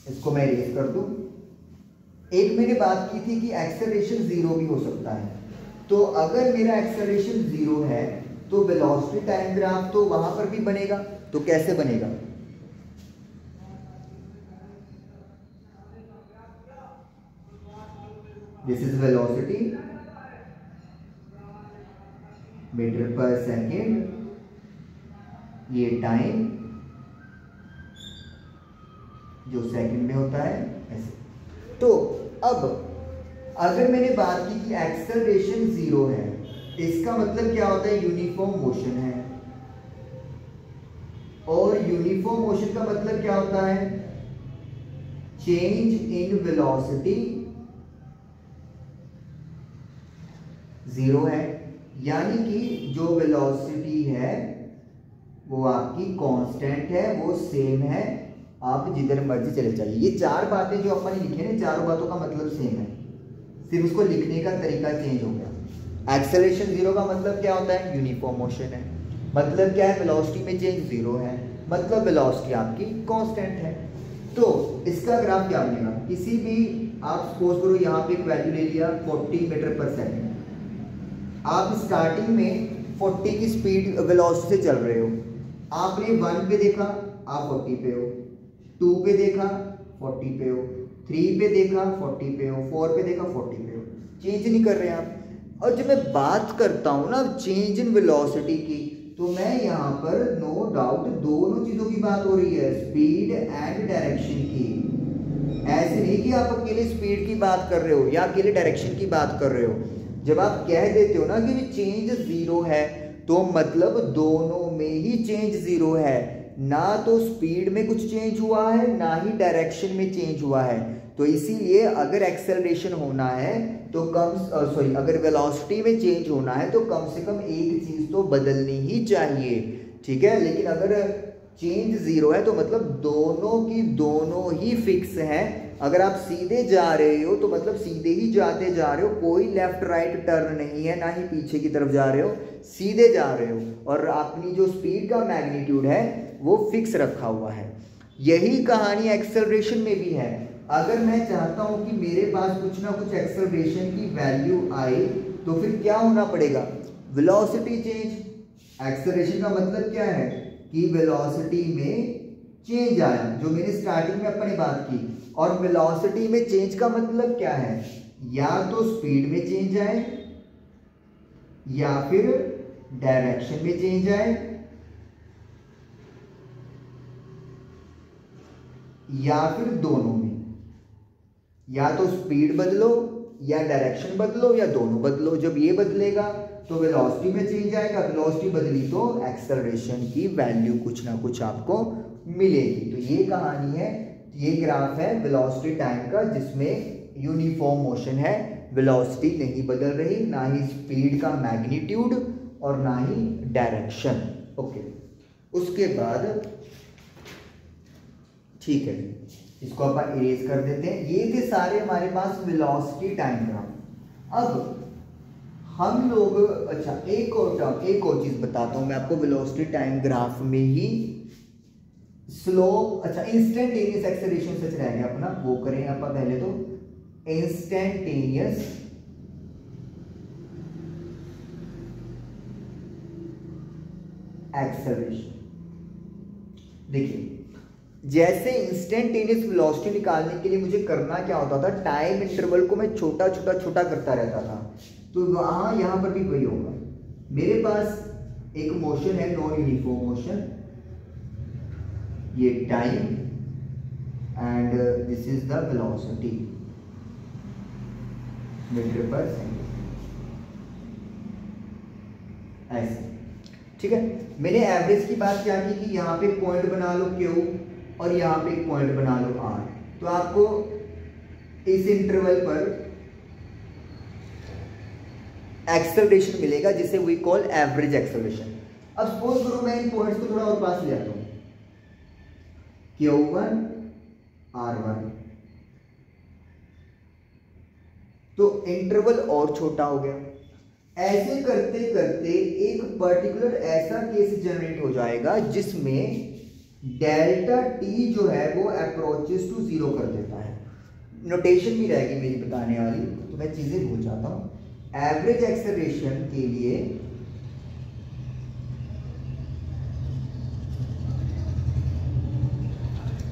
इसको मैं इरेज कर दूं। एक मैंने बात की थी कि एक्सेलरेशन 0 भी हो सकता है, तो अगर मेरा एक्सेलरेशन 0 है तो वेलोसिटी टाइम ग्राफ तो वहां पर भी बनेगा। तो कैसे बनेगा? दिस इज वेलोसिटी मीटर पर सेकेंड, ये टाइम जो सेकंड में होता है ऐसे। तो अब अगर मैंने बात की कि एक्सेलरेशन 0 है, इसका मतलब क्या होता है, यूनिफॉर्म मोशन है, और यूनिफॉर्म मोशन का मतलब क्या होता है, चेंज इन वेलोसिटी 0 है, यानी कि जो वेलोसिटी है वो आपकी कांस्टेंट है, वो सेम है, आप जिधर मर्जी चले जाइए। ये चार बातें जो अपन ने लिखी है ना, चारों बातों का मतलब सेम है, सिर्फ उसको लिखने का तरीका चेंज हो गया। एक्सेलरेशन 0 का मतलब क्या होता है, यूनिफॉर्म मोशन है, मतलब क्या है, वेलोसिटी में चेंज 0 है, मतलब वेलोसिटी आपकी कांस्टेंट है। तो इसका ग्राफ क्या बनेगा, किसी भी आप सपोज करो यहाँ पे एक वैल्यू ले लिया 40 मीटर पर सेकेंड, आप स्टार्टिंग में 40 की स्पीड वेलोसिटी से चल रहे हो, आपने 1 पे देखा आप 40 पे हो, 2 पे देखा 40 पे हो, 3 पे देखा 40 पे हो, 4 पे देखा 40 पे हो, चेंज नहीं कर रहे हैं आप। और जब मैं बात करता हूँ ना चेंज इन वेलोसिटी की, तो मैं यहाँ पर नो डाउट दोनों चीजों की बात हो रही है, स्पीड एंड डायरेक्शन की। ऐसे नहीं कि आप अकेले स्पीड की बात कर रहे हो या अकेले डायरेक्शन की बात कर रहे हो। जब आप कह देते हो ना कि चेंज 0 है, तो मतलब दोनों में ही चेंज 0 है, ना तो स्पीड में कुछ चेंज हुआ है ना ही डायरेक्शन में चेंज हुआ है। तो इसीलिए अगर एक्सेलरेशन होना है तो अगर वेलोसिटी में चेंज होना है तो कम से कम एक चीज तो बदलनी ही चाहिए, ठीक है। लेकिन अगर चेंज 0 है तो मतलब दोनों की दोनों ही फिक्स हैं। अगर आप सीधे जा रहे हो तो मतलब सीधे ही जाते जा रहे हो, कोई लेफ्ट राइट टर्न नहीं है, ना ही पीछे की तरफ जा रहे हो, सीधे जा रहे हो। और अपनी जो स्पीड का मैग्नीट्यूड है वो फिक्स रखा हुआ है। यही कहानी एक्सेलरेशन में भी है। अगर मैं चाहता हूं कि मेरे पास कुछ ना कुछ एक्सेलरेशन की वैल्यू आए तो फिर क्या होना पड़ेगा, वेलोसिटी चेंज। एक्सेलरेशन का मतलब क्या है कि वेलोसिटी में चेंज आया, जो मैंने स्टार्टिंग में अपने बात की। और वेलोसिटी में चेंज का मतलब क्या है, या तो स्पीड में चेंज आए या फिर डायरेक्शन में चेंज आए या फिर दोनों में, या तो स्पीड बदलो या डायरेक्शन बदलो या दोनों बदलो। जब ये बदलेगा तो वेलोसिटी में चेंज आएगा, वेलोसिटी बदली तो एक्सेलरेशन की वैल्यू कुछ ना कुछ आपको मिलेगी। तो ये कहानी है, ये ग्राफ है वेलोसिटी टाइम का, जिसमें यूनिफॉर्म मोशन है, वेलोसिटी नहीं बदल रही, ना ही स्पीड का मैग्नीट्यूड और ना ही डायरेक्शन। ओके, उसके बाद ठीक है, इसको अपन इरेज कर देते हैं। ये थे सारे हमारे पास वेलोसिटी टाइम ग्राफ। अब हम लोग अच्छा एक और चीज बताता हूं मैं आपको वेलोसिटी टाइम ग्राफ में ही। स्लोप, अच्छा इंस्टेंटेनियस एक्सेलरेशन सच रह गया अपना, वो करें अपन पहले तो। इंस्टेंटेनियस एक्सेलरेशन, देखिए जैसे इंस्टेंटेनियस वेलोसिटी निकालने के लिए मुझे करना क्या होता था, टाइम इंटरवल को मैं छोटा छोटा करता रहता था। तो वहां यहां पर भी वही होगा। मेरे पास एक मोशन है, नॉन यूनिफॉर्म मोशन, ये time and this is the velocity metre पर सेकंड, ऐसे, ठीक है। मैंने एवरेज की बात क्या की कि यहाँ पे पॉइंट बना लो Q और यहाँ पे एक पॉइंट बना लो R। तो आपको इस इंटरवल पर एक्सेलरेशन मिलेगा जिसे वी कॉल एवरेज एक्सेलरेशन। अब सपोज करो मैं इन पॉइंट्स को थोड़ा और पास ले आता हूं, Q1 R1, तो इंटरवल और छोटा हो गया। ऐसे करते करते एक पर्टिकुलर ऐसा केस जनरेट हो जाएगा जिसमें डेल्टा टी जो है वो अप्रोचेस टू 0 कर देता है। नोटेशन भी रहेगी मेरी बताने वाली, तो मैं चीजें भूल जाता हूं। एवरेज एक्सेलरेशन के लिए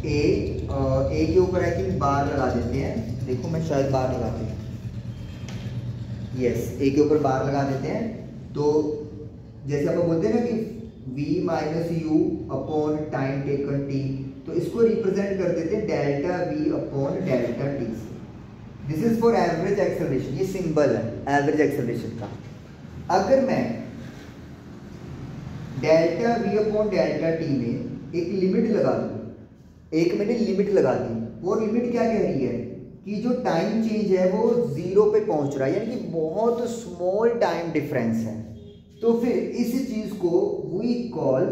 ए के ऊपर आई थिंक बार लगा देते हैं। देखो मैं शायद बार लगाते हैं, यस, ए के ऊपर बार लगा देते हैं। तो जैसे आप बोलते हैं ना कि v minus you upon time taken t, तो इसको रिप्रेजेंट कर देते हैं delta v upon delta t से। This is for average acceleration, ये सिंबल है एवरेज एक्सेलरेशन का। अगर मैं delta v upon delta t में एक लिमिट लगा दूं, एक मैंने लिमिट लगा दी, वो लिमिट क्या कह रही है कि जो टाइम चेंज है वो 0 पे पहुंच रहा है, यानी कि बहुत स्मॉल टाइम डिफरेंस है। तो फिर इस चीज को वी कॉल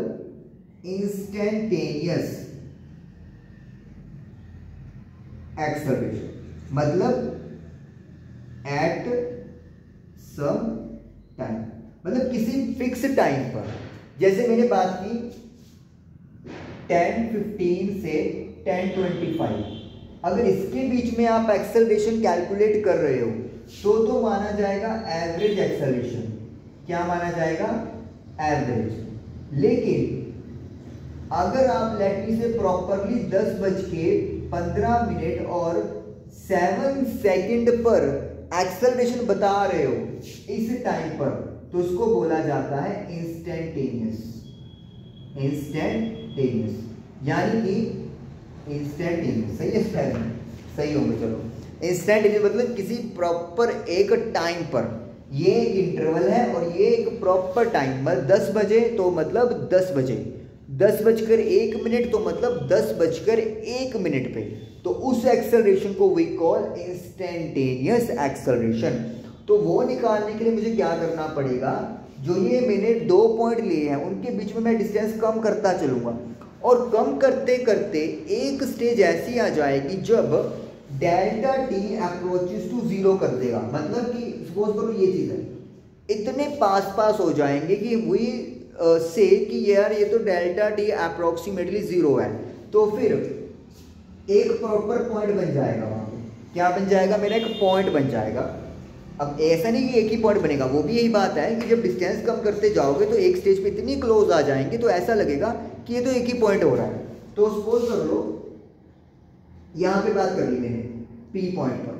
इंस्टेंटेनियस एक्सेलरेशन, मतलब एट सम टाइम, मतलब किसी फिक्स टाइम पर। जैसे मैंने बात की 10:15 से 10:25, अगर इसके बीच में आप एक्सेलरेशन कैलकुलेट कर रहे हो तो माना जाएगा एवरेज एक्सेलरेशन। क्या माना जाएगा? एवरेज। लेकिन अगर आप लेट मी से प्रॉपरली 10:15 और 7 सेकंड पर एक्सेलरेशन बता रहे हो इस टाइम पर, तो उसको बोला जाता है इंस्टेंटेनियस। इंस्टेंटेनियस यानी कि इंस्टेंटेनियस, सही है, सही होंगे, चलो। इंस्टेंटेनियस मतलब किसी प्रॉपर एक टाइम पर, ये एक इंटरवल है और ये एक प्रॉपर टाइम, मतलब 10 बजे तो मतलब 10 बजे, 10:01 तो मतलब 10:01 पे, तो उस एक्सेलरेशन को वी कॉल इंस्टेंटेनियस एक्सेलरेशन। तो वो निकालने के लिए मुझे क्या करना पड़ेगा, जो ये मैंने 2 पॉइंट लिए हैं उनके बीच में मैं डिस्टेंस कम करता चलूंगा, और कम करते करते एक स्टेज ऐसी आ जाएगी जब डेल्टा टी अप्रोचेस टू 0 कर देगा। मतलब कि सपोज करो ये चीज़ है, इतने पास हो जाएंगे कि वी से कि यार ये तो डेल्टा टी अप्रोक्सीमेटली 0 है, तो फिर एक प्रॉपर पॉइंट बन जाएगा वहाँ पे। क्या बन जाएगा, मेरा एक पॉइंट बन जाएगा। अब ऐसा नहीं कि एक ही पॉइंट बनेगा, वो भी यही बात है कि जब डिस्टेंस कम करते जाओगे तो एक स्टेज पे इतनी क्लोज आ जाएंगे तो ऐसा लगेगा कि ये तो एक ही पॉइंट हो रहा है। तो सपोज कर लो यहाँ पे बात कर ली मैंने पी पॉइंट पर,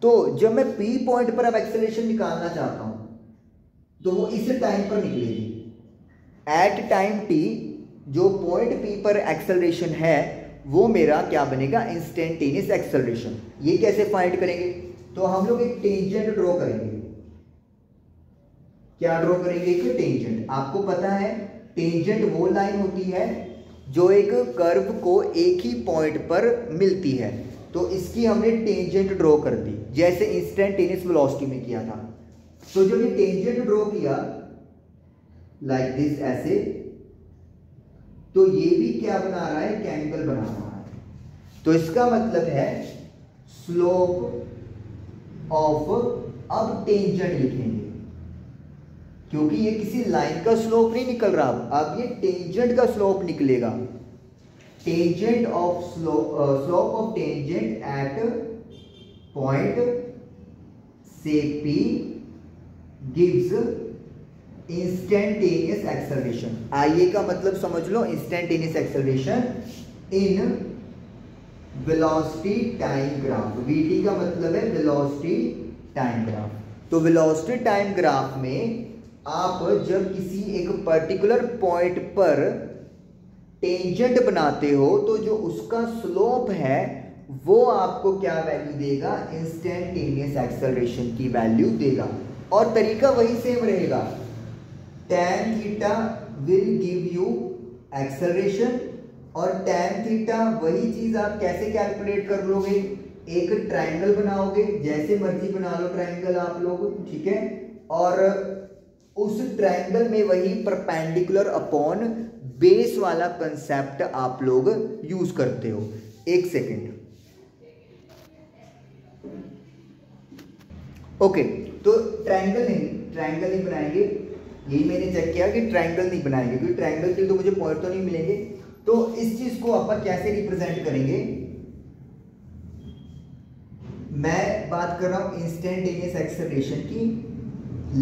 तो जब मैं पी पॉइंट पर अब एक्सेलरेशन निकालना चाहता हूँ तो वो इस टाइम पर निकलेगी। एट टाइम टी जो पॉइंट पी पर एक्सेलरेशन है वो मेरा क्या बनेगा, इंस्टेंटेनियस एक्सेलरेशन। ये कैसे फाइंड करेंगे, तो हम लोग एक टेंजेंट ड्रॉ करेंगे। क्या ड्रॉ करेंगे, एक टेंजेंट। आपको पता है टेंजेंट वो लाइन होती है जो एक कर्व को एक ही पॉइंट पर मिलती है, तो इसकी हमने टेंजेंट ड्रॉ कर दी जैसे इंस्टेंटेनियस वेलोसिटी में किया था। तो जब ये टेंजेंट ड्रॉ किया लाइक दिस ऐसे, तो ये भी क्या बना रहा है, एक एंगल बना रहा है। तो इसका मतलब है स्लोप ऑफ, अब टेंजेंट लिखेंगे क्योंकि ये किसी लाइन का स्लोप नहीं निकल रहा, अब ये टेंजेंट का स्लोप निकलेगा। Tangent of slope of tangent at point से P गिव्स इंस्टेंटेनियस एक्सेलरेशन। आइए का मतलब समझ लो, instantaneous acceleration in velocity time graph. VT का मतलब है वेलोसिटी टाइम ग्राफ। तो वेलोसिटी टाइम ग्राफ में आप जब किसी एक पर्टिकुलर पॉइंट पर टेंजेंट बनाते हो तो जो उसका स्लोप है वो आपको क्या वैल्यू देगा, इंस्टेंटेनियस एक्सेलरेशन की वैल्यू देगा। और तरीका वही सेम रहेगा, tan theta will give you acceleration, और tan थीटा वही चीज आप कैसे कैलकुलेट कर लोगे, एक ट्रायंगल बनाओगे, जैसे मर्जी बना लो ट्रायंगल आप लोग, ठीक है, और उस ट्रायंगल में वही परपेंडिकुलर अपॉन बेस वाला कंसेप्ट आप लोग यूज करते हो। एक सेकेंड, ओके। तो ट्रायंगल नहीं बनाएंगे, यही मैंने चेक किया कि ट्रायंगल नहीं बनाएंगे क्योंकि ट्रायंगल के लिए तो मुझे पॉइंट तो नहीं मिलेंगे। तो इस चीज को अपन कैसे रिप्रेजेंट करेंगे, मैं बात कर रहा हूं इंस्टेंटेनियस एक्सेलरेशन की,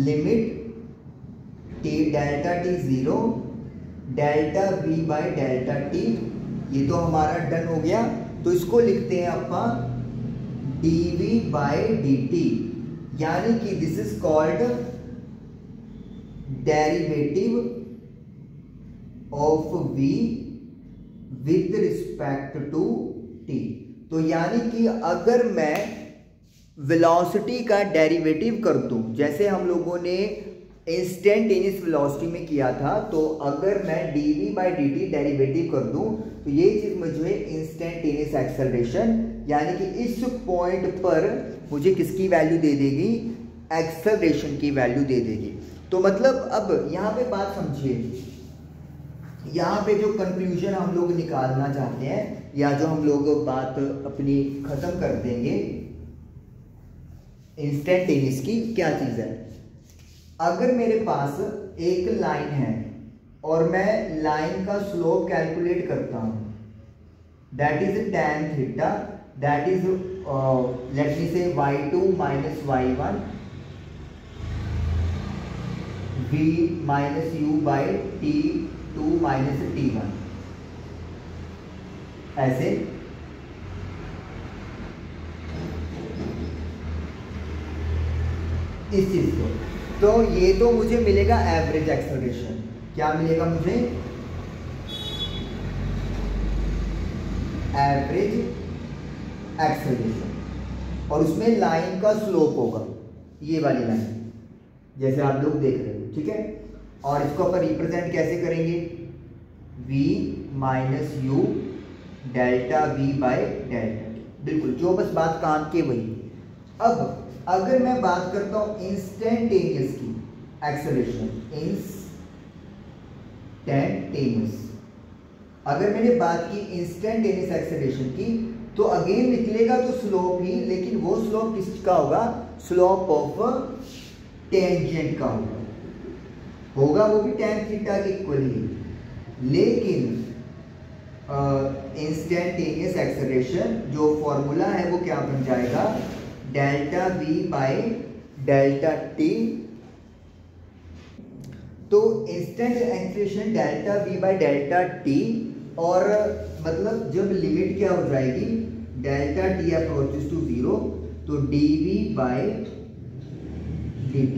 limit T delta T 0 delta v by delta T, ये तो हमारा डन हो गया। तो इसको लिखते हैं अपन dv बाई dt, यानी कि this is called derivative of v with respect to t। तो यानी कि अगर मैं वेलोसिटी का डेरिवेटिव कर दूं, जैसे हम लोगों ने इंस्टेंटेनियस वेलोसिटी में किया था, तो अगर मैं dv बाई dt डेरिवेटिव कर दूं तो ये चीज मुझे इंस्टेंटेनियस एक्सेलरेशन यानी कि इस पॉइंट पर मुझे किसकी वैल्यू दे देगी, एक्सेलरेशन की वैल्यू दे देगी। तो मतलब अब यहाँ पे बात समझिए, यहाँ पे जो कंक्लूजन हम लोग निकालना चाहते हैं या जो हम लोग बात अपनी खत्म कर देंगे इंस्टेंटेनियस की, क्या चीज है, अगर मेरे पास एक लाइन है और मैं लाइन का स्लोप कैलकुलेट करता हूं, that is tan theta, that is let me से y2 minus y1 v minus u by t2 minus t1। ऐसे, इस चीज को। तो ये तो मुझे मिलेगा एवरेज एक्सेलरेशन। क्या मिलेगा मुझे? Average acceleration. और उसमें लाइन का स्लोप होगा, ये वाली लाइन जैसे आप लोग देख रहे हो, ठीक है। और इसको अपन रिप्रेजेंट कैसे करेंगे? v minus you delta v by delta T. बिल्कुल, जो बस बात काम की वही। अब अगर मैं बात करता हूं इंस्टेंटेनियस की एक्सेलरेशन, इंस्टेंटेनियस, अगर मैंने बात की इंस्टेंटेनियस एक्सेलरेशन की, तो अगेन निकलेगा तो स्लोप ही, लेकिन वो स्लोप किसका होगा? स्लोप ऑफ टेंजेंट का होगा वो भी tan थीटा के इक्वल ही। लेकिन इंस्टेंटेनियस एक्सेलरेशन जो फॉर्मूला है वो क्या बन जाएगा? Delta v by delta T. तो instant acceleration delta v by delta T, और मतलब जब लिमिट क्या हो जाएगी? डेल्टा टी अप्रोचेस टू 0, तो dv बाय dt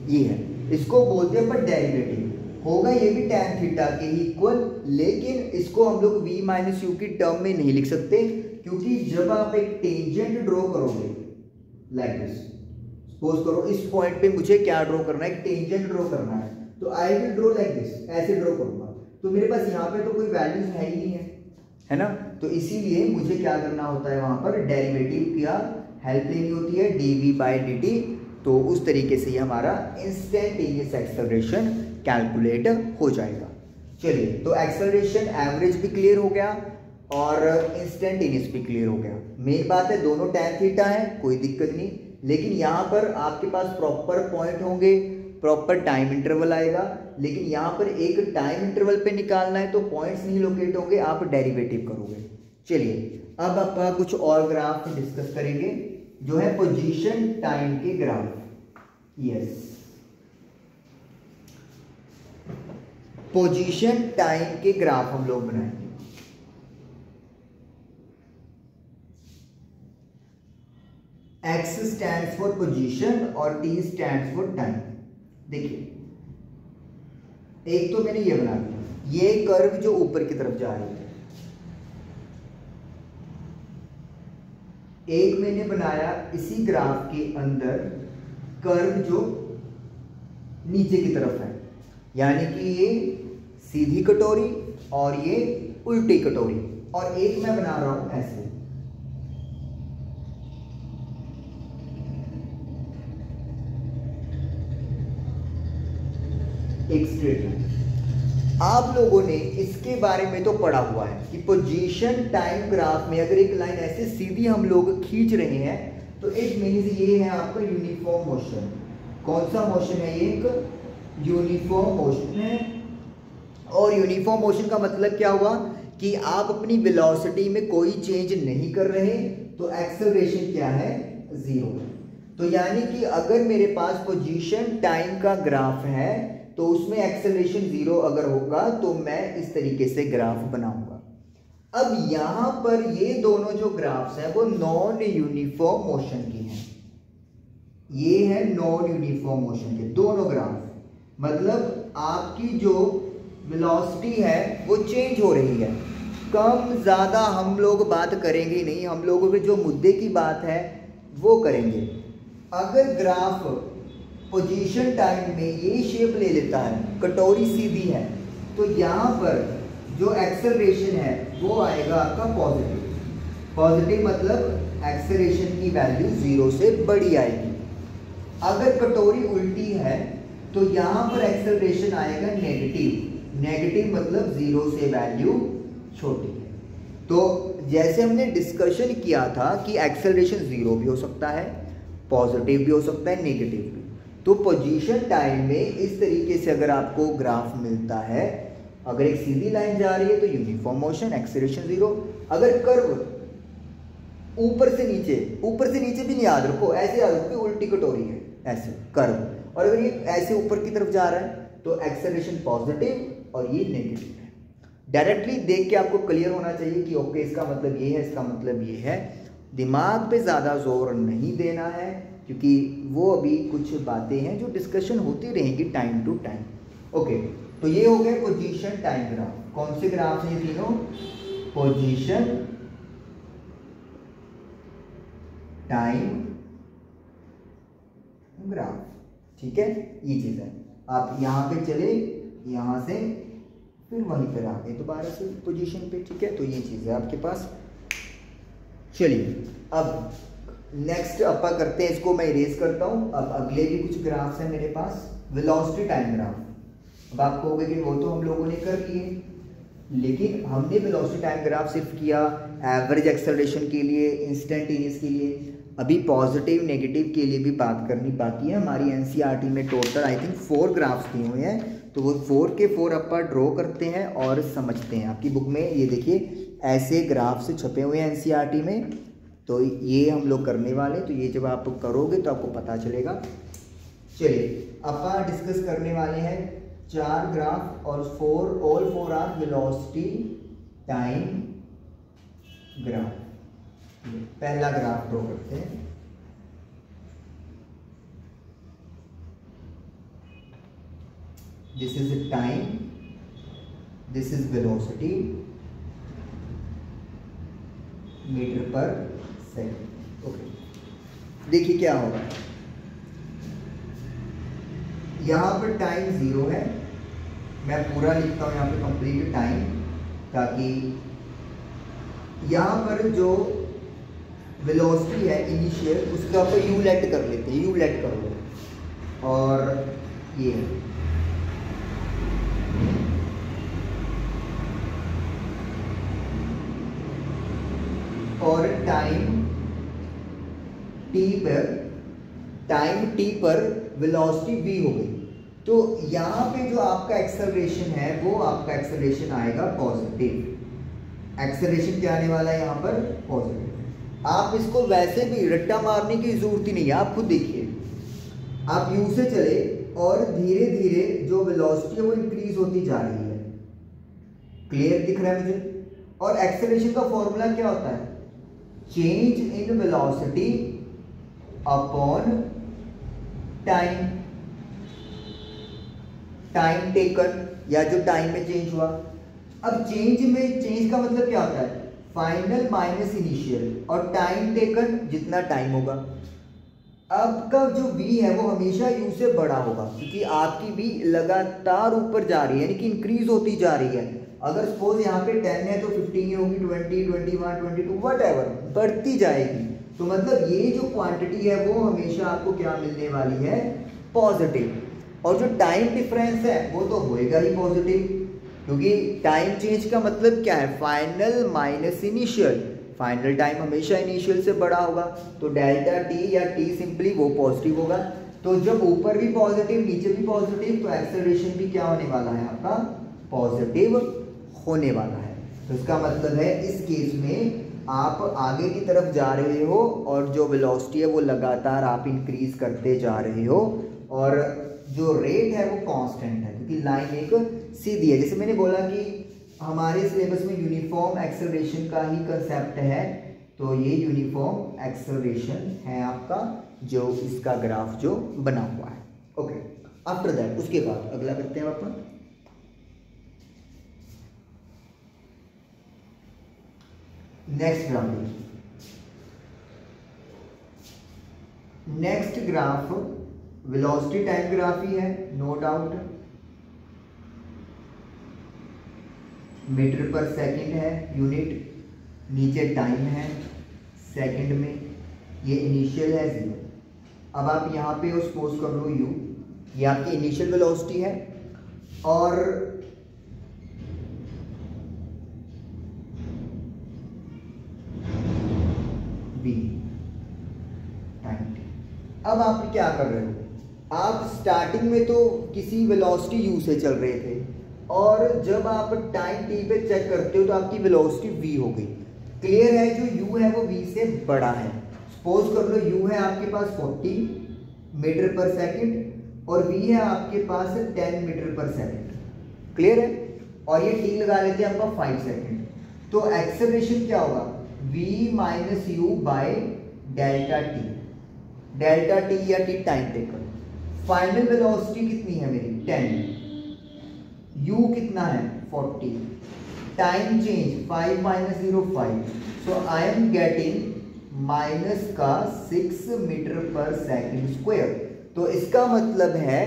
ये है। इसको बोलते हैं पर डेरिवेटिव होगा, ये भी tan थीटा के ही इक्वल। लेकिन इसको हम लोग v माइनस यू की टर्म में नहीं लिख सकते, क्योंकि जब आप एक टेंजेंट ड्रॉ करोगे लाइक दिस, सपोज करो इस पॉइंट पे मुझे क्या ड्रॉ करना है? एक टेंजेंट ड्रॉ करना है, तो I will draw like this, ऐसे ड्रॉ करूंगा, तो मेरे पास यहाँ पे तो कोई वैल्यूज है ही नहीं है ना। तो इसीलिए मुझे क्या करना होता है? वहां पर डेरिवेटिव की हेल्प लेनी होती है, dv बाय dt। तो उस तरीके से हमारा इंस्टेंटेनियस एक्सेलरेशन कैलकुलेट हो जाएगा। चलिए, तो एक्सेलरेशन एवरेज भी क्लियर हो गया और इंस्टेंटेनियस भी क्लियर हो गया। मेन बात है दोनों tan थीटा है, कोई दिक्कत नहीं। लेकिन यहाँ पर आपके पास प्रॉपर पॉइंट होंगे, प्रॉपर टाइम इंटरवल आएगा, लेकिन यहाँ पर एक टाइम इंटरवल पे निकालना है तो पॉइंट्स नहीं लोकेट होंगे, आप डेरिवेटिव करोगे। चलिए, अब आप कुछ और ग्राफ डिस्कस करेंगे, जो है पोजीशन टाइम के ग्राफ। यस, पोजीशन टाइम के ग्राफ हम लोग बनाएंगे। X स्टैंड्स फॉर पोजीशन और T स्टैंड्स फॉर टाइम। देखिए, एक तो मैंने ये बना दिया, ये कर्व जो ऊपर की तरफ जा रही है। एक मैंने बनाया इसी ग्राफ के अंदर कर्व जो नीचे की तरफ है, यानी कि ये सीधी कटोरी और ये उल्टी कटोरी, और एक मैं बना रहा हूं ऐसे। एक स्ट्रेट लाइन। आप लोगों ने इसके बारे में तो पढ़ा हुआ है कि पोजीशन टाइम ग्राफ में अगर एक लाइन ऐसे सीधी हम लोग खींच रहे हैं तो इट मींस ये है आपका यूनिफॉर्म मोशन। कौन सा मोशन है? ये एक यूनिफॉर्म मोशन है। और यूनिफॉर्म मोशन का मतलब क्या हुआ कि आप अपनी वेलोसिटी में कोई चेंज नहीं कर रहे, तो एक्सेलरेशन क्या है? जीरो। तो यानी कि अगर मेरे पास पोजीशन टाइम का ग्राफ है तो उसमें एक्सेलरेशन जीरो अगर होगा तो मैं इस तरीके से ग्राफ बनाऊंगा। अब यहां पर ये दोनों जो ग्राफ्स हैं वो नॉन यूनिफॉर्म मोशन की हैं। ये है नॉन यूनिफॉर्म मोशन के दोनों ग्राफ, मतलब आपकी जो वेलोसिटी है वो चेंज हो रही है। कम ज़्यादा हम लोग बात करेंगे नहीं, हम लोगों के जो मुद्दे की बात है वो करेंगे। अगर ग्राफ पोजीशन टाइम में ये शेप ले लेता है, कटोरी सीधी है, तो यहाँ पर जो एक्सेलरेशन है वो आएगा आपका पॉजिटिव। पॉजिटिव मतलब एक्सेलरेशन की वैल्यू जीरो से बड़ी आएगी। अगर कटोरी उल्टी है तो यहाँ पर एक्सेलरेशन आएगा नेगेटिव। नेगेटिव मतलब जीरो से वैल्यू छोटी है। तो जैसे हमने डिस्कशन किया था कि एक्सेलरेशन जीरो भी हो सकता है, पॉजिटिव भी हो सकता है, नेगेटिव भी। तो पोजीशन टाइम में इस तरीके से अगर आपको ग्राफ मिलता है, अगर एक सीधी लाइन जा रही है तो यूनिफॉर्म मोशन, एक्सेलरेशन जीरो। अगर कर्व ऊपर से नीचे भी नहीं याद रखो, ऐसे याद रखो कि उल्टी कटोरी है, ऐसे कर्व, और अगर ये ऐसे ऊपर की तरफ जा रहा है तो एक्सेलरेशन पॉजिटिव और ये नेगेटिव है। डायरेक्टली देख के आपको क्लियर होना चाहिए कि ओके इसका मतलब ये है, इसका मतलब ये है। दिमाग पे ज़्यादा जोर नहीं देना है, क्योंकि वो अभी कुछ बातें हैं जो डिस्कशन होती रहेंगी टाइम टू टाइम। ओके, तो ये हो गए पोजीशन टाइम ग्राफ। कौन से ग्राफ हैं ये तीनों? Position, time graph. ठीक है, ये चीज है। आप यहां पे चले, यहां से फिर वहीं पर आ गए दोबारा से पोजीशन पे। ठीक है, तो ये चीज है आपके पास। चलिए अब नेक्स्ट अपा करते हैं, इसको मैं इरेज करता हूं। अब अगले भी कुछ ग्राफ्स हैं मेरे पास। Velocity time graph. अब आप कहोगे कि वो तो हम लोगों ने कर लिए, लेकिन हमने वेलोसिटी टाइम ग्राफ सिर्फ किया एवरेज एक्सेलरेशन के लिए, इंस्टेंटेनियस के लिए। अभी पॉजिटिव नेगेटिव के लिए भी बात करनी बाकी है। हमारी एनसीईआरटी में टोटल आई थिंक 4 ग्राफ्स दिए हुए हैं, तो वो 4 के 4 अपा ड्रॉ करते हैं और समझते हैं। आपकी बुक में ये देखिए ऐसे ग्राफ्स छपे हुए हैं एनसीईआरटी में, तो ये हम लोग करने वाले हैं। तो ये जब आप करोगे तो आपको पता चलेगा। चलिए अपा डिस्कस करने वाले हैं 4 ग्राफ और all 4 are velocity time graph. पहला ग्राफ ड्रॉ करते हैं। This is time, this is velocity metre पर सेकंड। ओके, देखिए क्या होगा। यहां पर टाइम 0 है, मैं पूरा लिखता हूं यहां पे कंप्लीट टाइम, ताकि यहां पर जो वेलोसिटी है इनिशियल उसका आप यू लेट कर लेते हैं, यू लेट कर लो। और ये और टाइम टी पर वेलोसिटी v हो गई। तो यहां पे जो आपका एक्सेलरेशन है वो आपका एक्सेलरेशन आएगा पॉजिटिव। एक्सेलरेशन क्या आने वाला है यहाँ पर? पॉजिटिव। आप इसको वैसे भी रट्टा मारने की जरूरत ही नहीं है, आप खुद देखिए। आप यू से चले और धीरे धीरे जो वेलोसिटी है वो इंक्रीज होती जा रही है। क्लियर दिख रहा है मुझे? और एक्सेलरेशन का फॉर्मूला क्या होता है? Change in velocity upon time, time taken, या जो टाइम में चेंज हुआ। अब चेंज का मतलब क्या होता है? फाइनल माइनस इनिशियल, और टाइम टेकन जितना टाइम होगा। अब का जो v है वो हमेशा u से बड़ा होगा, क्योंकि आपकी v लगातार ऊपर जा रही है, यानी कि इंक्रीज होती जा रही है। अगर सपोज यहाँ पे 10 है तो 15 होगी, 20, 21, 22 व्हाटएवर बढ़ती जाएगी। तो मतलब ये जो क्वांटिटी है वो हमेशा आपको क्या मिलने वाली है? पॉजिटिव। और जो टाइम डिफरेंस है वो तो होएगा ही पॉजिटिव, क्योंकि टाइम चेंज का मतलब क्या है? Final minus initial. Final time हमेशा इनिशियल से बड़ा होगा, तो डेल्टा टी या टी सिंपली वो पॉजिटिव होगा। तो जब ऊपर भी पॉजिटिव नीचे भी पॉजिटिव, तो एक्सेलरेशन भी क्या होने वाला है? आपका पॉजिटिव होने वाला है। तो इसका मतलब है इस केस में आप आगे की तरफ जा रहे हो और जो वेलोसिटी है वो लगातार आप इंक्रीज करते जा रहे हो, और जो रेट है वो कांस्टेंट है, क्योंकि लाइन एक सीधी है। जैसे मैंने बोला कि हमारे सिलेबस में यूनिफॉर्म एक्सेलरेशन का ही कंसेप्ट है, तो ये यूनिफॉर्म एक्सेलरेशन है आपका जो इसका ग्राफ जो बना हुआ है। ओके, आफ्टर दैट उसके बाद अगला करते हैं अपन। नेक्स्ट ग्राफ देखिए। Next graph velocity time graph ही है, नो डाउट। मीटर पर सेकंड है यूनिट, नीचे टाइम है सेकंड में, ये इनिशियल है 0। अब आप यहाँ पे सपोज कर लो u, ये आपकी इनिशियल वेलोसिटी है, और v टाइम t। अब आप क्या कर रहे हो? आप स्टार्टिंग में तो किसी वेलोसिटी u से चल रहे थे, और जब आप टाइम t पे चेक करते हो तो आपकी वेलोसिटी v हो गई। क्लियर है? जो u है वो v से बड़ा है। सपोज कर लो u है आपके पास 40 मीटर पर सेकंड और v है आपके पास 10 मीटर पर सेकंड। क्लियर है? और ये t लगा लेते हैं आपका 5 सेकेंड। तो एक्सेलरेशन क्या होगा, v minus U by delta T, delta T या T time taken. Final velocity कितनी है मेरी 10, u कितना है 40, time change 5 minus 0 5, so I am getting minus का 6 मीटर पर सेकंड स्क्वायर। तो इसका मतलब है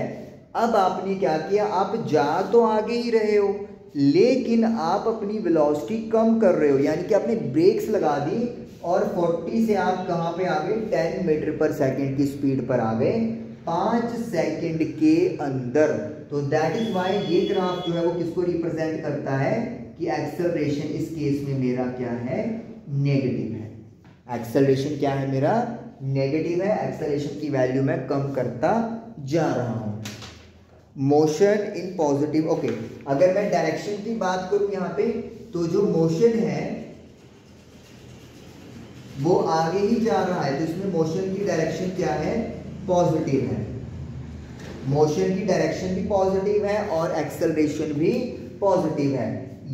अब आपने क्या किया, आप जा तो आगे ही रहे हो लेकिन आप अपनी वेलोसिटी कम कर रहे हो, यानी कि आपने ब्रेक्स लगा दी और 40 से आप कहाँ पे आ गए 10 मीटर पर सेकंड की स्पीड पर आ गए 5 सेकंड के अंदर। तो दैट इज वाई ये ग्राफ जो है वो किसको रिप्रेजेंट करता है कि एक्सेलरेशन इस केस में मेरा क्या है, नेगेटिव है। एक्सेलरेशन क्या है मेरा, नेगेटिव है। एक्सेलरेशन की वैल्यू मैं कम करता जा रहा हूं। मोशन इन पॉजिटिव, ओके, अगर मैं डायरेक्शन की बात करूं यहां पे, तो जो मोशन है वो आगे ही जा रहा है, तो इसमें मोशन की डायरेक्शन क्या है, पॉजिटिव है। मोशन की डायरेक्शन भी पॉजिटिव है और एक्सेलरेशन भी पॉजिटिव है।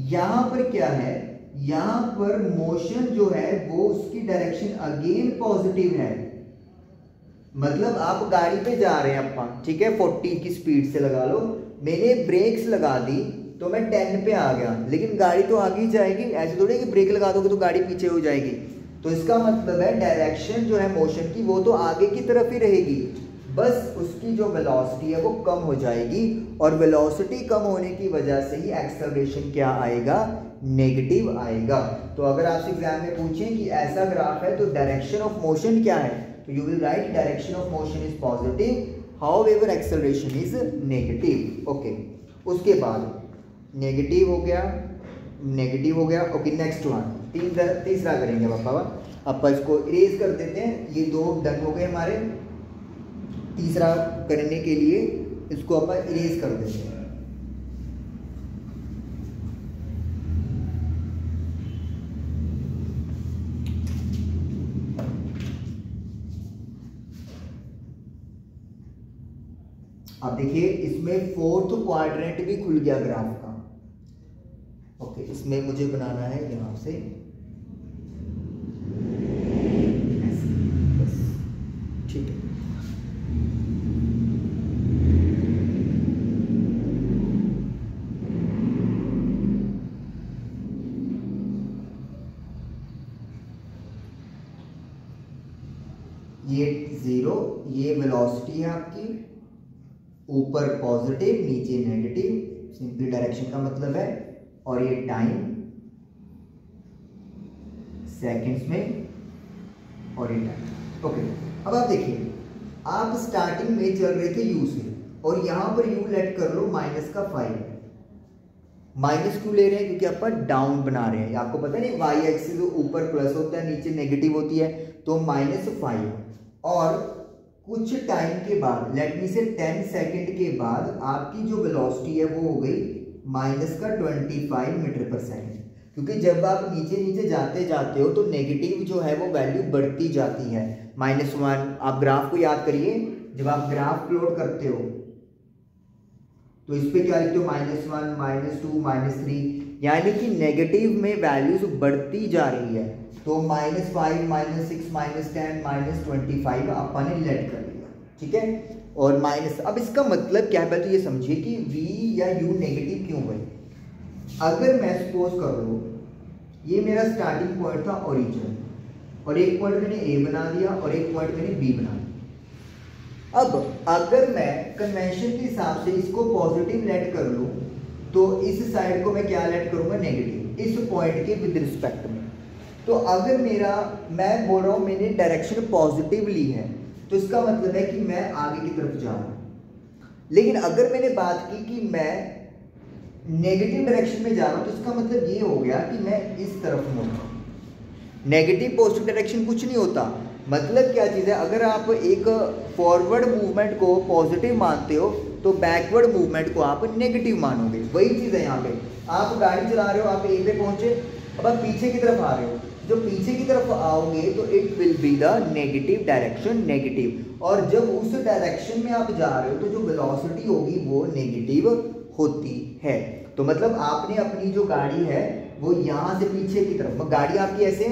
यहां पर क्या है, यहां पर मोशन जो है वो उसकी डायरेक्शन अगेन पॉजिटिव है, मतलब आप गाड़ी पे जा रहे हैं अपना, ठीक है, 40 की स्पीड से लगा लो, मैंने ब्रेक्स लगा दी तो मैं 10 पे आ गया, लेकिन गाड़ी तो आगे ही जाएगी, ऐसे थोड़ी कि ब्रेक लगा दोगे तो गाड़ी पीछे हो जाएगी। तो इसका मतलब है डायरेक्शन जो है मोशन की वो तो आगे की तरफ ही रहेगी, बस उसकी जो वेलोसिटी है वो कम हो जाएगी, और वेलोसिटी कम होने की वजह से ही एक्सेलरेशन क्या आएगा, नेगेटिव आएगा। तो अगर आपसे एग्जाम में पूछें कि ऐसा ग्राफ है तो डायरेक्शन ऑफ मोशन क्या है, तो you will write direction of motion is positive, however acceleration is negative. Okay, उसके बाद नेगेटिव हो गया, नेगेटिव हो गया। ओके, नेक्स्ट वन, तीसरा करेंगे पापा, अब इसको इरेज कर देते हैं, ये दो डन हो गए हमारे। तीसरा करने के लिए इसको अपन इरेज कर देते हैं। अब देखिए इसमें फोर्थ क्वाड्रेंट भी खुल गया ग्राफ का। ओके, इसमें मुझे बनाना है यहां से, ठीक है। ये 0, ये वेलोसिटी है आपकी, ऊपर पॉजिटिव नीचे नेगेटिव, सिंपली डायरेक्शन का मतलब है, और ये टाइम सेकंड्स में, और ये टाइम। ओके, अब आप देखिए, आप स्टार्टिंग में चल रहे थे u से, और यहां पर u लेट कर लो -5। माइनस क्यों ले रहे हैं, क्योंकि आप डाउन बना रहे हैं, आपको पता नहीं y एक्सिस ऊपर प्लस होता है नीचे नेगेटिव होती है, तो -5, और कुछ टाइम के बाद, लेट मी से 10 सेकंड के बाद आपकी जो वेलोसिटी है वो हो गई -25 मीटर पर सेकंड, क्योंकि जब आप नीचे नीचे जाते जाते हो तो नेगेटिव जो है वो वैल्यू बढ़ती जाती है। -1, आप ग्राफ को याद करिए, जब आप ग्राफ प्लॉट करते हो तो इस पे क्या लिखते हो, -1 -2 -3, यानी कि नेगेटिव में वैल्यूज बढ़ती जा रही है। तो -5 -6 -10 -25 अपन ने लेट कर लिया, ठीक है। और माइनस, अब इसका मतलब क्या है, पहले तो ये समझिए कि v या u नेगेटिव क्यों हुए। अगर मैं सपोज कर लो ये मेरा स्टार्टिंग पॉइंट था ओरिजिन, और एक पॉइंट मैंने a बना दिया और एक पॉइंट मैंने b बना दिया। अब अगर मैं कन्वेंशन के हिसाब से इसको पॉजिटिव लेट कर लूं तो इस साइड को मैं क्या लेट करूंगा, नेगेटिव, इस पॉइंट के विद रिस्पेक्ट में। तो अगर मेरा, मैं बोल रहा हूं मैंने डायरेक्शन पॉजिटिव ली है, तो इसका मतलब है कि मैं आगे की तरफ जा रहा हूं। लेकिन अगर मैंने बात की कि मैं नेगेटिव डायरेक्शन में जा रहा हूं, तो इसका मतलब ये हो गया कि मैं इस तरफ मुड़ रहा हूं। नेगेटिव पॉजिटिव डायरेक्शन कुछ नहीं होता, मतलब क्या चीज़ है, अगर आप एक फॉरवर्ड मूवमेंट को पॉजिटिव मानते हो तो बैकवर्ड मूवमेंट को आप नेगेटिव मानोगे। वही चीज़ है यहाँ पे, आप गाड़ी चला रहे हो, आप ए पे पहुंचे, अब आप पीछे की तरफ आ रहे हो, जो पीछे की तरफ आओगे तो it will be the negative direction, negative. और जब उस डायरेक्शन में आप जा रहे हो तो जो वेलोसिटी होगी वो नेगेटिव होती है। तो मतलब आपने अपनी जो गाड़ी है वो यहाँ से पीछे की तरफ, गाड़ी आपकी ऐसे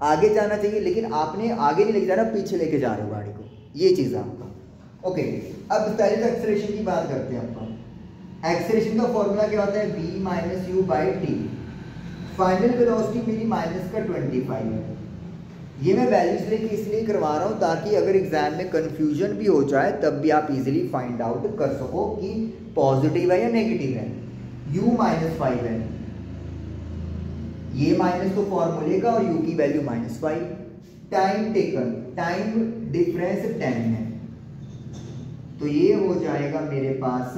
आगे जाना चाहिए लेकिन आपने आगे नहीं लेके जाना, पीछे लेके जा रहे हो गाड़ी को, ये चीज़ है आपका। ओके, अब पहले तो एक्सेलरेशन की बात करते हैं अपन। एक्सेलरेशन का फॉर्मूला क्या होता है, v minus you by T. Final velocity मेरी माइनस का 25 है। ये मैं वैल्यूज लेके इसलिए करवा रहा हूँ ताकि अगर एग्जाम में कंफ्यूजन भी हो जाए तब भी आप इजीली फाइंड आउट कर सको कि पॉजिटिव है या नेगेटिव है। u माइनस 5 है, ये माइनस तो फॉर्मूले का और u की value -5। Time taken, time difference 10 है, तो ये हो जाएगा मेरे पास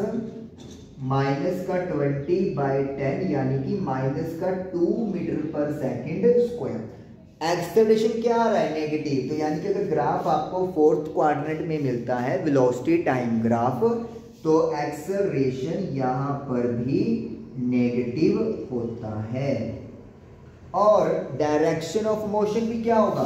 माइनस का 20/10 यानी कि माइनस का 2 मीटर पर सेकेंड स्क्वायर। एक्सेलरेशन क्या आ रहा है, नेगेटिव। तो यानी कि अगर ग्राफ आपको फोर्थ क्वाड्रेंट में मिलता है वेलोसिटी टाइम ग्राफ, तो एक्सेलरेशन यहाँ पर भी नेगेटिव होता है। और डायरेक्शन ऑफ मोशन भी क्या होगा,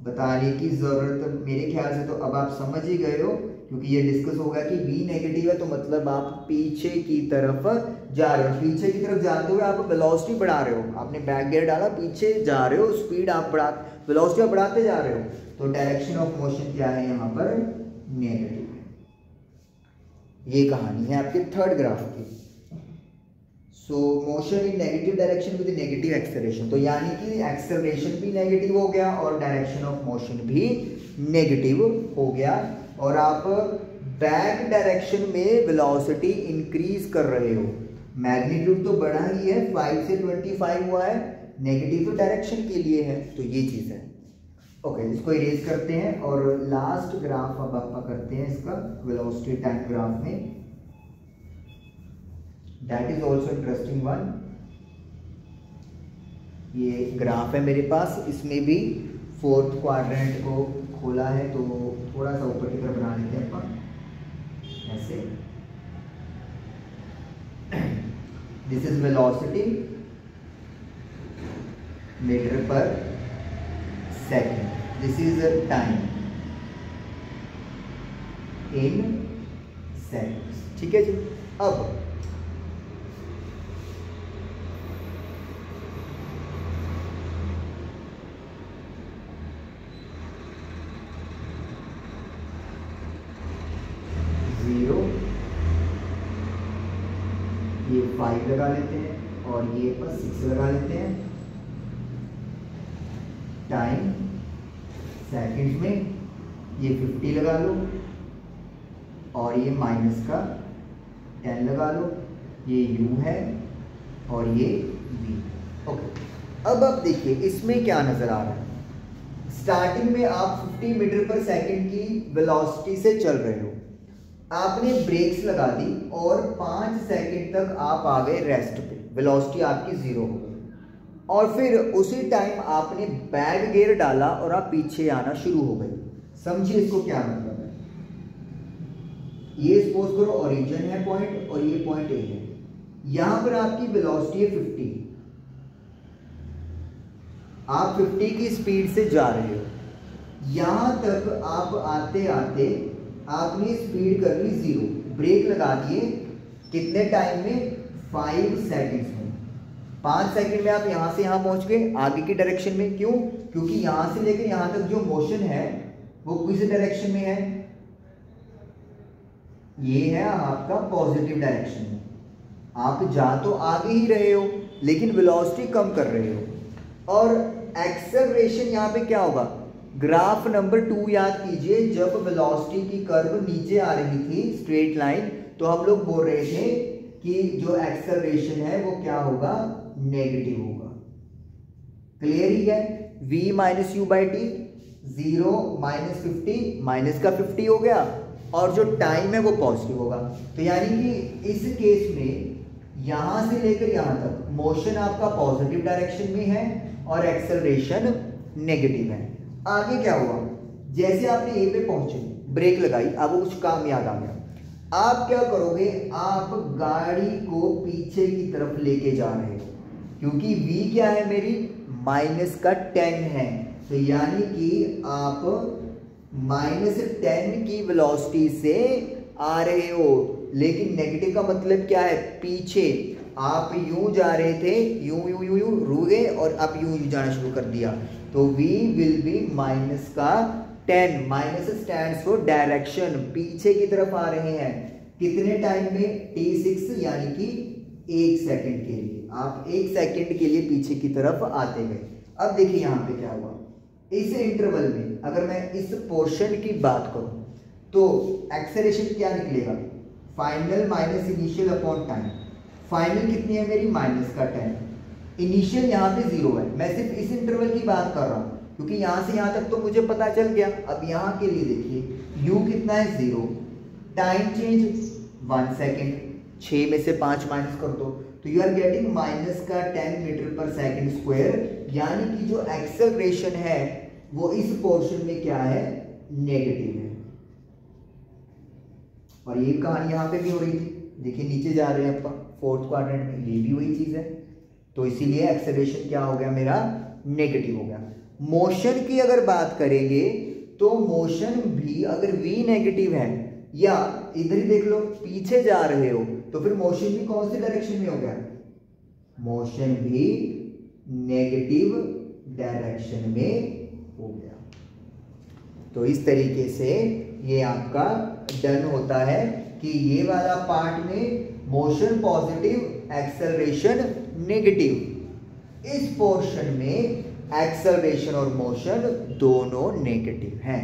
बताने की जरूरत मेरे ख्याल से तो अब आप समझ ही गए हो, क्योंकि ये डिस्कस होगा कि v नेगेटिव है तो मतलब आप पीछे की तरफ जा रहे हो। पीछे की तरफ जाते हुए आप वेलोसिटी बढ़ा रहे हो, आपने बैक गियर डाला, पीछे जा रहे हो, स्पीड आप वेलोसिटी आप बढ़ाते जा रहे हो, तो डायरेक्शन ऑफ मोशन क्या है यहाँ पर, नेगेटिव है। ये कहानी है आपके थर्ड ग्राफ की। सो motion in negative direction with negative acceleration, तो यानी कि एक्सेलरेशन भी नेगेटिव हो गया और डायरेक्शन ऑफ मोशन भी नेगेटिव हो गया। और आप बैक डायरेक्शन में वेलोसिटी इंक्रीज कर रहे हो, मैग्नीट्यूड तो बढ़ा ही है, 5 से 25 हुआ है, नेगेटिव तो डायरेक्शन के लिए है, तो ये चीज़ है। ओके, इसको इरेज करते हैं और लास्ट ग्राफ अब आप करते हैं इसका वेलोसिटी टाइम ग्राफ में। That is also interesting one. ये ग्राफ है मेरे पास, इसमें भी फोर्थ क्वाड्रेंट को खोला है, तो थोड़ा सा ऊपर की तरफ बना लेते हैं अपन ऐसे। दिस इज वेलोसिटी मीटर पर second, this is time in seconds. ठीक है जी। अब ये 5 लगा लेते हैं और ये पर 6 लगा लेते हैं। टाइम सेकंड्स में ये 50 लगा लो और ये माइनस का 10 लगा लो, ये u है और ये v। ओके, अब आप देखिए इसमें क्या नजर आ रहा है। स्टार्टिंग में आप 50 मीटर पर सेकंड की वेलोसिटी से चल रहे हो, आपने ब्रेक्स लगा दी और 5 सेकंड तक आप आ गए रेस्ट पे, वेलोसिटी आपकी 0 हो गई। और फिर उसी टाइम आपने बैक गियर डाला और आप पीछे आना शुरू हो गए। समझिए इसको क्या मतलब है। ये सपोज करो ओरिजिन है पॉइंट और ये पॉइंट ए है, यहां पर आपकी वेलोसिटी है 50, आप 50 की स्पीड से जा रहे हो, यहां तक आप आते आते आपने स्पीड कर ली 0, ब्रेक लगा दिए, कितने टाइम में, 5 सेकंड्स में। 5 सेकंड में आप यहां से यहां पहुंच गए आगे की डायरेक्शन में। क्यों? क्योंकि यहां से लेकर यहां तक जो मोशन है वो किस डायरेक्शन में है, ये है आपका पॉजिटिव डायरेक्शन में। आप जा तो आगे ही रहे हो लेकिन वेलोसिटी कम कर रहे हो। और एक्सेलरेशन यहां पे क्या होगा, ग्राफ नंबर 2 याद कीजिए, जब वेलोसिटी की कर्व नीचे आ रही थी स्ट्रेट लाइन, तो हम लोग बोल रहे थे कि जो एक्सेलरेशन है वो क्या होगा, नेगेटिव होगा। क्लियर ही है। v minus you by T, 0 minus 50, minus का 50 हो गया, और जो टाइम है वो पॉजिटिव होगा। तो यानी कि इस केस में यहां से लेकर यहां तक मोशन आपका पॉजिटिव डायरेक्शन में है और एक्सेलरेशन नेगेटिव है। आगे क्या हुआ, जैसे आपने ए पे पहुंचे, ब्रेक लगाई, अब कुछ काम याद आ गया, आप क्या करोगे, आप गाड़ी को पीछे की तरफ लेके जा रहे हो, क्योंकि v क्या है मेरी, -10 है, तो यानी कि आप -10 की वेलोसिटी से आ रहे हो। लेकिन नेगेटिव का मतलब क्या है, पीछे आप यूं जा रहे थे, यूं यूं यूं यूं रुके और अब यूं यूं जाना शुरू कर दिया, तो v विल बी माइनस का 10। माइनस स्टैंड्स फॉर डायरेक्शन, पीछे की तरफ आ रहे हैं। कितने टाइम में, t6 यानी कि 1 सेकंड के लिए। आप 1 सेकंड के लिए पीछे की तरफ आते गए। अब देखिए यहाँ पे क्या हुआ, इस इंटरवल में अगर मैं इस पोर्शन की बात करूं तो एक्सेलरेशन क्या निकलेगा, final minus initial upon time. Final कितनी है मेरी, माइनस का 10, इनिशियल यहाँ पे 0 है। मैं सिर्फ इस इंटरवल की बात कर रहा हूँ क्योंकि यहाँ से यहाँ तक तो मुझे पता चल गया। अब यहाँ के लिए देखिए u कितना है, 0, टाइम चेंज 1 सेकेंड, 6 में से 5 माइनस कर दो तो यू आर गेटिंग माइनस का 10 मीटर पर सेकेंड स्क्वायर, यानी कि जो एक्सेलरेशन है वो इस पोर्शन में क्या है, नेगेटिव है। और ये कहानी यहाँ पे भी हो रही थी, देखिए नीचे जा रहे हैं अपन फोर्थ क्वाड्रेंट में, ये भी वही चीज है, तो इसीलिए एक्सेलरेशन क्या हो गया मेरा, नेगेटिव हो गया। मोशन की अगर बात करेंगे तो मोशन भी अगर v नेगेटिव है, या इधर ही देख लो पीछे जा रहे हो, तो फिर मोशन भी कौन सी डायरेक्शन में हो गया, मोशन भी नेगेटिव डायरेक्शन में हो गया। तो इस तरीके से ये आपका डन होता है कि ये वाला पार्ट में मोशन पॉजिटिव, एक्सेलरेशन नेगेटिव। इस पोर्शन में एक्सेलरेशन और मोशन दोनों नेगेटिव हैं।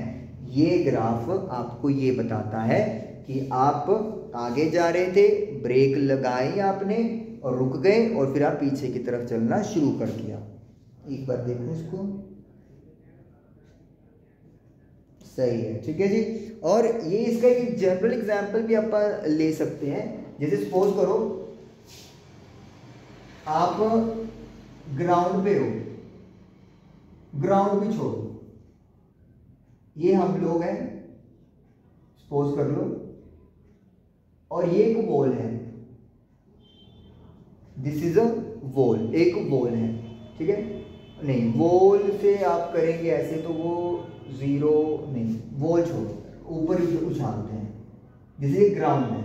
ये ग्राफ आपको ये बताता है कि आप आगे जा रहे थे, ब्रेक लगाई आपने और रुक गए और फिर आप पीछे की तरफ चलना शुरू कर दिया। एक बार देखो इसको, सही है, ठीक है जी। और ये इसका एक जनरल एग्जांपल भी आप ले सकते हैं। जैसे सपोज करो आप ग्राउंड पे हो, ग्राउंड भी छोड़ो, ये हम लोग हैं सपोज कर लो, और ये एक वॉल है, दिस इज अ वॉल, एक वॉल है, ठीक है। नहीं, वॉल से आप करेंगे ऐसे तो वो 0 नहीं, वॉल छोड़ो, ऊपर उछालते हैं, जैसे ग्राउंड है,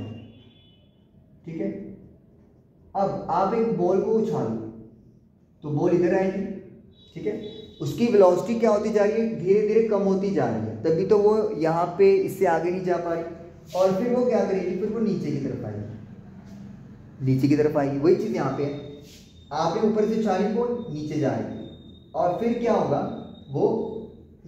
ठीक है। अब आप एक बॉल को उछालो तो बॉल इधर आएगी, ठीक है। उसकी वेलोसिटी क्या होती जा रही है, धीरे धीरे कम होती जा रही है, तभी तो वो यहाँ पे इससे आगे नहीं जा पा रही। और फिर वो क्या करेगी, फिर वो नीचे की तरफ आएगी, नीचे की तरफ आएगी। वही चीज़ यहाँ पे है, आपने ऊपर से उछाली बॉल, नीचे जा रही है, और फिर क्या होगा, वो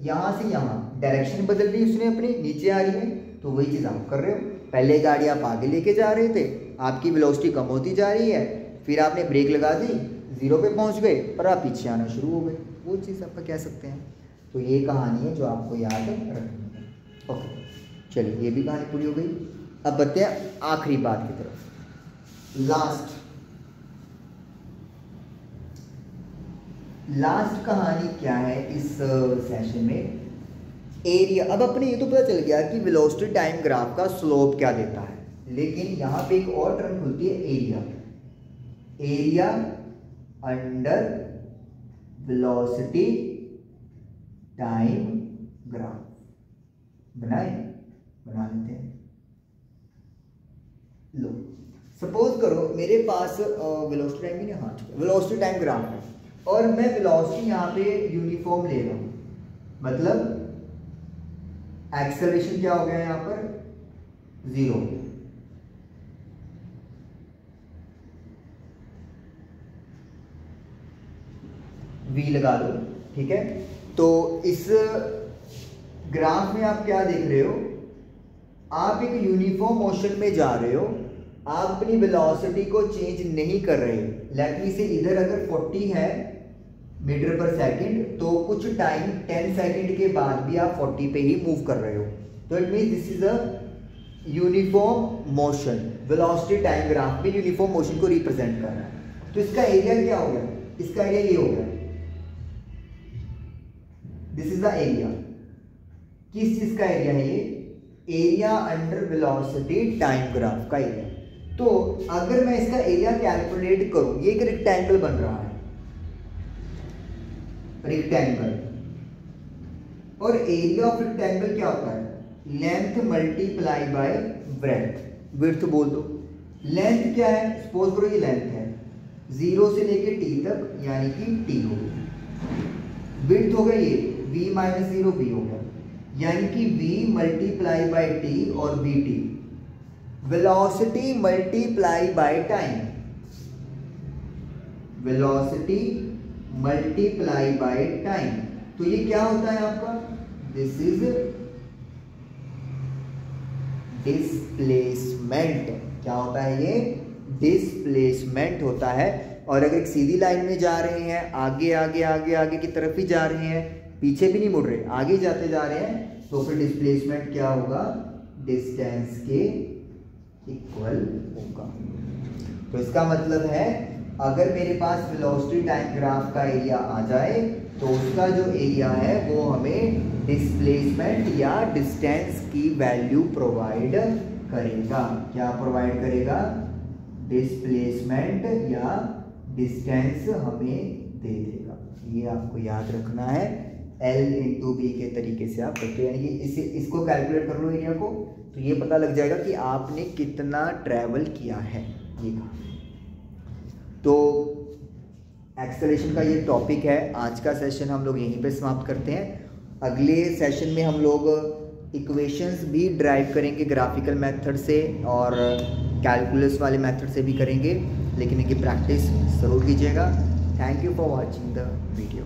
यहाँ से यहाँ डायरेक्शन बदल ली उसने अपनी, नीचे आ रही है। तो वही चीज़ आप कर रहे हो, पहले गाड़ी आप आगे लेके जा रहे थे, आपकी वेलोसिटी कम होती जा रही है, फिर आपने ब्रेक लगा दी, 0 पे पहुँच गए और आप पीछे आना शुरू हो गए। वो चीज़ आप कह सकते हैं। तो ये कहानी है जो आपको याद रखनी है। ओके, चलिए ये भी कहानी पूरी हो गई। अब बढ़ते हैं आखिरी बात की तरफ, लास्ट कहानी क्या है इस सेशन में, एरिया। अब अपने ये तो पता चल गया कि वेलोसिटी टाइम ग्राफ का स्लोप क्या देता है, लेकिन यहाँ पे एक और टर्म खुलती है, area. Area under velocity time graph बना लेते हैं। लो सपोज करो मेरे पास वेलोसिटी टाइम नहीं, हाँ वेलोसिटी टाइम ग्राफ है, और मैं वेलोसिटी यहाँ पे यूनिफॉर्म ले रहा हूँ, मतलब एक्सेलरेशन क्या हो गया यहाँ पर, 0। v लगा लो, ठीक है। तो इस ग्राफ में आप क्या देख रहे हो, आप एक यूनिफॉर्म मोशन में जा रहे हो, आप अपनी वेलोसिटी को चेंज नहीं कर रहे। लेट मी से इधर अगर 40 है मीटर पर सेकंड, तो कुछ टाइम 10 सेकंड के बाद भी आप 40 पे ही मूव कर रहे हो। तो it mean this is a uniform motion. Velocity time graph में यूनिफॉर्म मोशन को रिप्रेजेंट कर रहा है। तो इसका एरिया क्या हो गया, इसका एरिया ये हो गया, दिस इज द एरिया। किस चीज का एरिया है ये, area under velocity time graph का एरिया। तो अगर मैं इसका एरिया कैलकुलेट करूं, ये एक रेक्टेंगल बन रहा है, रेक्टेंगल, और एरिया ऑफ रेक्टेंगल क्या होता है, length multiply by breadth. Width बोल दो। लेंथ क्या है, सपोज करो ये लेंथ है 0 से लेके t तक, यानी कि t हो गया। विड्थ हो गया ये v माइनस 0 v हो गया, यानी कि v मल्टीप्लाई बाई t और vt। Velocity multiply by time, velocity multiply by time, तो ये क्या होता है आपका, दिस इज डिस्प्लेसमेंट। क्या होता है ये, डिस्प्लेसमेंट होता है। और अगर एक सीधी लाइन में जा रहे हैं, आगे आगे आगे आगे की तरफ ही जा रहे हैं, पीछे भी नहीं मुड़ रहे, आगे जाते जा रहे हैं, तो फिर डिस्प्लेसमेंट क्या होगा, डिस्टेंस के इक्वल होगा। तो इसका मतलब है अगर मेरे पास वेलोसिटी टाइम ग्राफ का एरिया आ जाए तो उसका जो एरिया है वो हमें डिस्प्लेसमेंट या डिस्टेंस की वैल्यू प्रोवाइड करेगा। क्या प्रोवाइड करेगा, डिस्प्लेसमेंट या डिस्टेंस हमें दे देगा। ये आपको याद रखना है, L इंटू बी के तरीके से आप करते हैं, यानी कि इसको कैलकुलेट कर लो एरिया को, तो ये पता लग जाएगा कि आपने कितना ट्रैवल किया है। ये कहा तो एक्सेलरेशन का ये टॉपिक है। आज का सेशन हम लोग यहीं पे समाप्त करते हैं। अगले सेशन में हम लोग इक्वेशंस भी ड्राइव करेंगे ग्राफिकल मेथड से और कैलकुलस वाले मेथड से भी करेंगे, लेकिन इनकी प्रैक्टिस ज़रूर कीजिएगा। Thank you for watching the video.